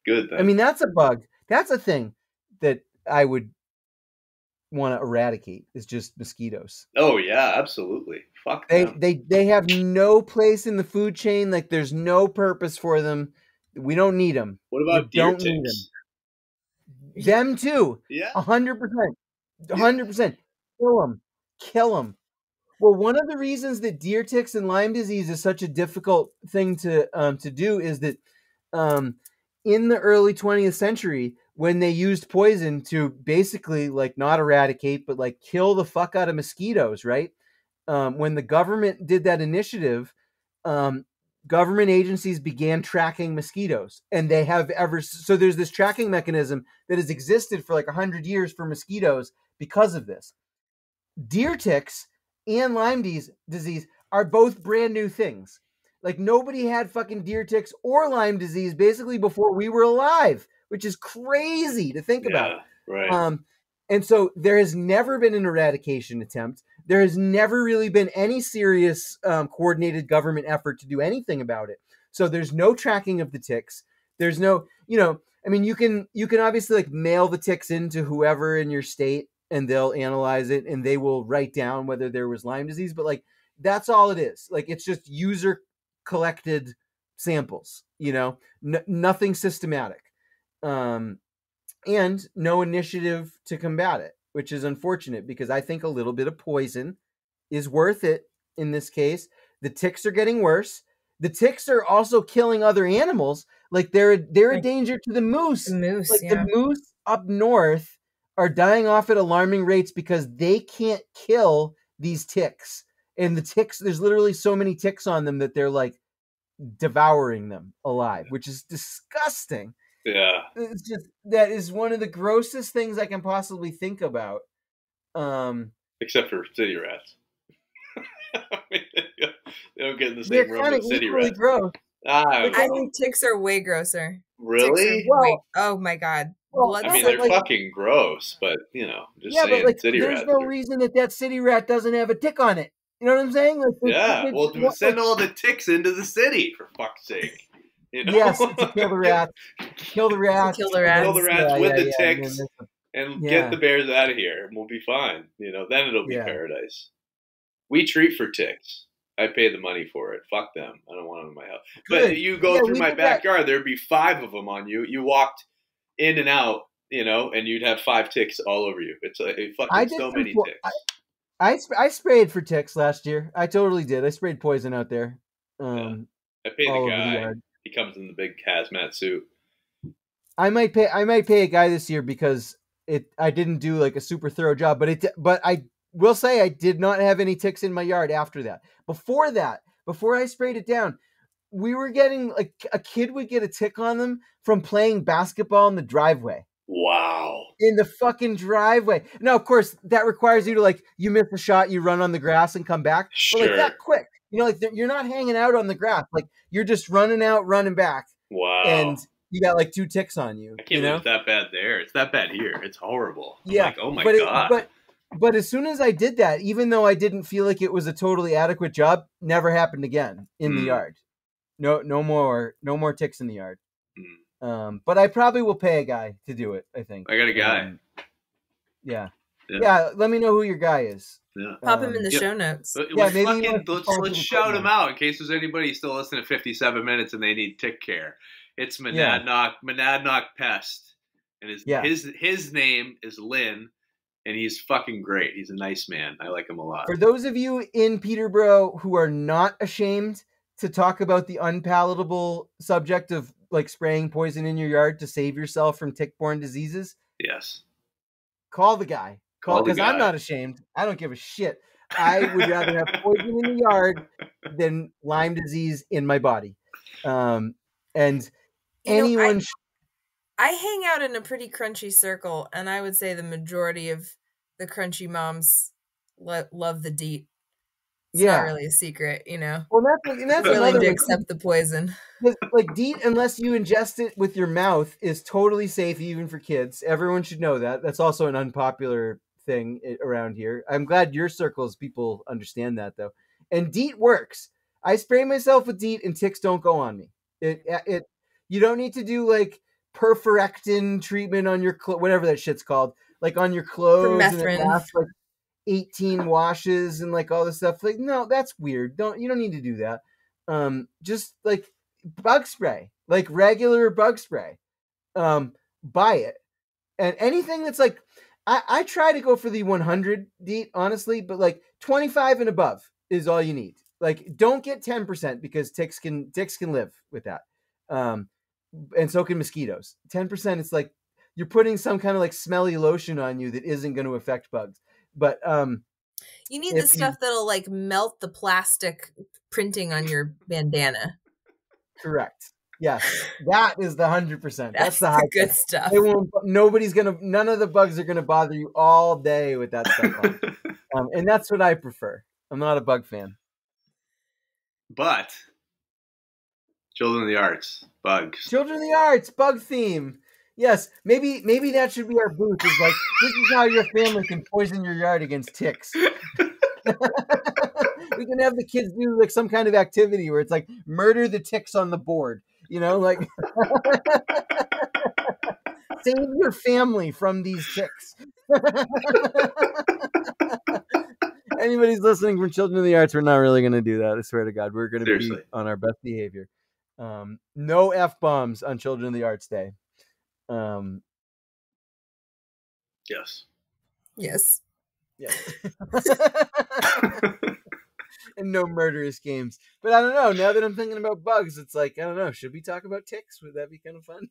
Speaker 3: Good. Then.
Speaker 1: I mean, that's a bug. That's a thing that I would want to eradicate is just mosquitoes.
Speaker 3: Oh yeah, absolutely. Fuck
Speaker 1: them. They have no place in the food chain. Like there's no purpose for them. We don't need them.
Speaker 3: What about deer ticks?
Speaker 1: Them too.
Speaker 3: Yeah.
Speaker 1: 100%. 100%. Kill them. Well, one of the reasons that deer ticks and Lyme disease is such a difficult thing to do is that in the early 20th century, when they used poison to basically like not eradicate, but like kill the fuck out of mosquitoes, right? When the government did that initiative, government agencies began tracking mosquitoes, and they have so there's this tracking mechanism that has existed for like 100 years for mosquitoes because of this. Deer ticks and Lyme disease are both brand new things. Like nobody had fucking deer ticks or Lyme disease basically before we were alive, which is crazy to think about.
Speaker 3: Right.
Speaker 1: And so there has never been an eradication attempt. There has never really been any serious coordinated government effort to do anything about it. So there's no tracking of the ticks. There's no, I mean, you can obviously like mail the ticks into whoever in your state and they'll analyze it and they will write down whether there was Lyme disease. But like, that's all it is. Like, it's just user collected samples, nothing systematic, and no initiative to combat it, which is unfortunate because I think a little bit of poison is worth it in this case. The ticks are getting worse. The ticks are also killing other animals. Like they're a danger to the moose. The moose up north are dying off at alarming rates because they can't kill these ticks. And the ticks, there's literally so many ticks on them that they're like devouring them alive, which is disgusting.
Speaker 3: Yeah.
Speaker 1: It's just, that is one of the grossest things I can possibly think about.
Speaker 3: Except for city rats. I mean, they don't get in the same room with city rats.
Speaker 1: Gross.
Speaker 2: I think ticks are way grosser.
Speaker 3: Really?
Speaker 2: Oh my God.
Speaker 3: I mean, they're fucking gross, but just saying, but like, city rats.
Speaker 1: There's no reason that city rat doesn't have a tick on it. You know what I'm saying? Like,
Speaker 3: well, send all the ticks into the city, for fuck's sake.
Speaker 1: Yes, to kill the rats. Kill the rats.
Speaker 3: Kill the rats with the ticks, and get the bears out of here, and we'll be fine. Then it'll be paradise. We treat for ticks. I pay the money for it. Fuck them. I don't want them in my house. Good. But you go through my backyard, there'd be 5 of them on you. You walked in and out, and you'd have 5 ticks all over you. It's fucking so many ticks.
Speaker 1: I sprayed for ticks last year. I totally did. I sprayed poison out there.
Speaker 3: I pay the guy. He comes in the big hazmat suit.
Speaker 1: I might pay a guy this year because I didn't do like a super thorough job, but I will say I did not have any ticks in my yard after that. Before I sprayed it down, we were getting like a kid would get a tick on them from playing basketball in the driveway.
Speaker 3: Wow.
Speaker 1: In the fucking driveway. Now, of course, that requires you to like, you miss a shot, you run on the grass and come back.
Speaker 3: Sure.
Speaker 1: But like that quick. You're not hanging out on the grass. Like you're just running out, running back.
Speaker 3: Wow.
Speaker 1: And you got like 2 ticks on you.
Speaker 3: I can't believe it's that bad there. It's that bad here. It's horrible.
Speaker 1: Yeah.
Speaker 3: Like, oh my God.
Speaker 1: But as soon as I did that, even though I didn't feel like it was a totally adequate job, never happened again in the yard. No more ticks in the yard. But I probably will pay a guy to do it, I think.
Speaker 3: I got a guy.
Speaker 1: Yeah. Let me know who your guy is.
Speaker 3: Yeah.
Speaker 2: Pop him in the show notes.
Speaker 3: Let's shout him out in case there's anybody still listening to 57 minutes and they need tick care. It's Monadnock Pest. And his name is Lynn, and he's fucking great. He's a nice man. I like him a lot.
Speaker 1: For those of you in Peterborough who are not ashamed to talk about the unpalatable subject of like spraying poison in your yard to save yourself from tick-borne diseases.
Speaker 3: Yes.
Speaker 1: Call the guy. Because I'm not ashamed. I don't give a shit. I would rather have poison in the yard than Lyme disease in my body. And anyone...
Speaker 2: I hang out in a pretty crunchy circle, and I would say the majority of the crunchy moms love the DEET. It's not really a secret,
Speaker 1: Well, that's
Speaker 2: willing to accept the poison.
Speaker 1: Like DEET, unless you ingest it with your mouth, is totally safe even for kids. Everyone should know that. That's also an unpopular thing around here. I'm glad your circles people understand that though. And DEET works. I spray myself with DEET and ticks don't go on me. You don't need to do like perforectin treatment on your whatever that shit's called, like on your clothes, and it lasts like 18 washes and like all this stuff. Like, no, that's weird. You don't need to do that. Just like bug spray, like regular bug spray. Buy it. And anything that's like, I try to go for the 100 DEET, honestly, but like 25 and above is all you need. Like, don't get 10% because ticks can live with that. And so can mosquitoes. 10%, it's like you're putting some kind of like smelly lotion on you that isn't going to affect bugs. But
Speaker 2: you need the stuff that'll like melt the plastic printing on your bandana.
Speaker 1: Correct. Yes, that is the 100%. That's the
Speaker 2: high good stuff.
Speaker 1: None of the bugs are gonna bother you all day with that stuff on. And that's what I prefer. I'm not a bug fan.
Speaker 3: But Children of the Arts, bugs.
Speaker 1: Children of the Arts, bug theme. Yes, maybe that should be our booth. Is like, this is how your family can poison your yard against ticks. We can have the kids do like some kind of activity where it's like murder the ticks on the board, like save your family from these ticks. Anybody's listening from Children of the Arts, we're not really going to do that. I swear to God, we're going to be on our best behavior. No F-bombs on Children of the Arts Day.
Speaker 3: Yes.
Speaker 2: Yes.
Speaker 1: And no murderous games. But I don't know. Now that I'm thinking about bugs, it's like, I don't know. Should we talk about ticks? Would that be kind of fun?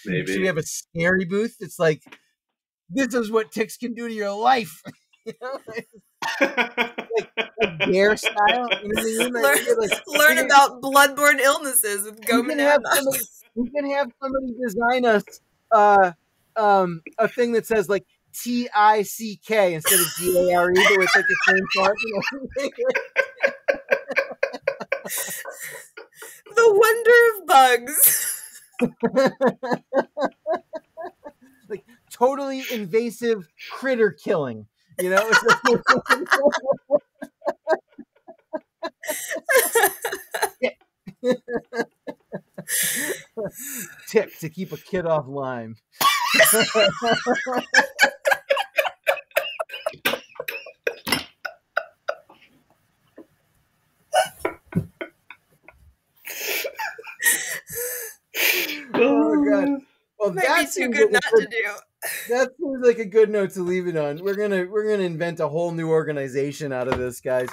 Speaker 3: Maybe.
Speaker 1: Should we have a scary booth? It's like, this is what ticks can do to your life. like bear style.
Speaker 2: Learn about bloodborne illnesses with Go Monadnock.
Speaker 1: We can have somebody design us a thing that says like TICK instead of GARE, but with like the same part.
Speaker 2: The wonder of bugs.
Speaker 1: Like totally invasive critter killing, Tick to keep a kid off Lyme. Oh God! Well,
Speaker 2: might be too good not to do.
Speaker 1: That seems like a good note to leave it on. We're gonna invent a whole new organization out of this, guys.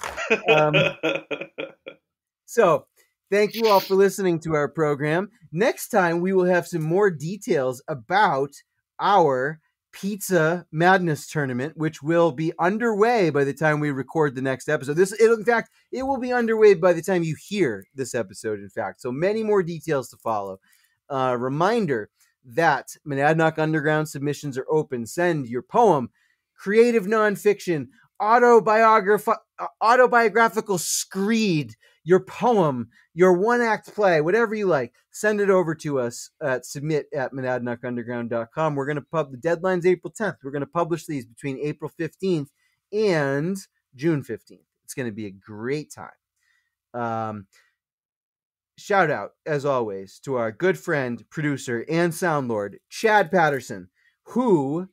Speaker 1: So, thank you all for listening to our program. Next time, we will have some more details about our Pizza Madness tournament, which will be underway by the time we record the next episode. It will be underway by the time you hear this episode, in fact. So many more details to follow. Reminder that Monadnock Underground submissions are open. Send your poem, creative nonfiction, autobiographical screed, your poem, your one-act play, whatever you like. Send it over to us at submit@monadnockunderground.com. We're going to the deadline's April 10th. We're going to publish these between April 15th and June 15th. It's going to be a great time. Shout out, as always, to our good friend, producer, and sound lord, Chad Patterson, who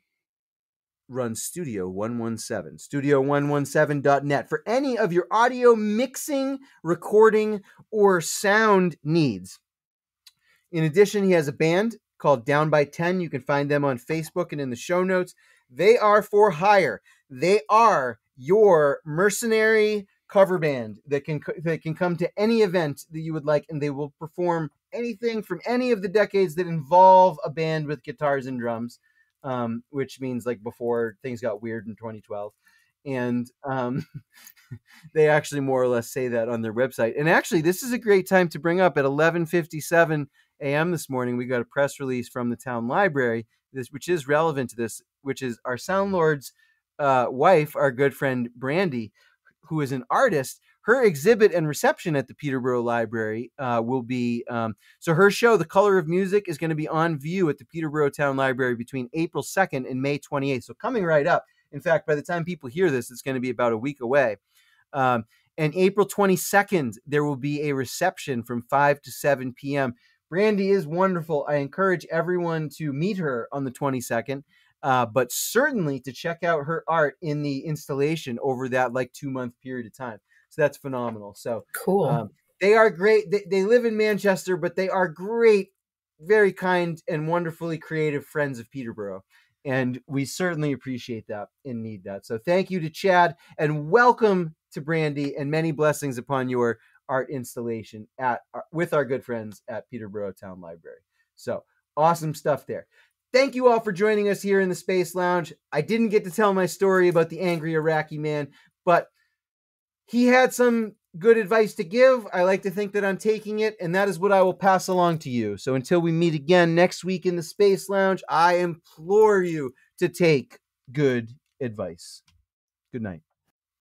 Speaker 1: runs Studio 117, studio117.net, for any of your audio mixing, recording, or sound needs. In addition, he has a band called Down by 10. You can find them on Facebook and in the show notes. They are for hire. They are your mercenary cover band that can come to any event that you would like, and they will perform anything from any of the decades that involve a band with guitars and drums, which means like before things got weird in 2012. And they actually more or less say that on their website. And actually, this is a great time to bring up at 11:57 a.m. this morning, we got a press release from the town library, which is relevant to this, which is our sound lord's wife, our good friend Brandy, who is an artist. Her exhibit and reception at the Peterborough Library will be, so her show, The Color of Music, is going to be on view at the Peterborough Town Library between April 2nd and May 28th. So coming right up. In fact, by the time people hear this, it's going to be about a week away. And April 22nd, there will be a reception from 5 to 7 p.m. Brandy is wonderful. I encourage everyone to meet her on the 22nd. But certainly to check out her art in the installation over that 2-month period of time. So that's phenomenal. So
Speaker 2: cool.
Speaker 1: They are great. They live in Manchester, but they are great, very kind and wonderfully creative friends of Peterborough. And we certainly appreciate that and need that. So thank you to Chad, and welcome to Brandy, and many blessings upon your art installation with our good friends at Peterborough Town Library. So awesome stuff there. Thank you all for joining us here in the Space Lounge. I didn't get to tell my story about the angry Iraqi man, but he had some good advice to give. I like to think that I'm taking it, and that is what I will pass along to you. So until we meet again next week in the Space Lounge, I implore you to take good advice. Good night.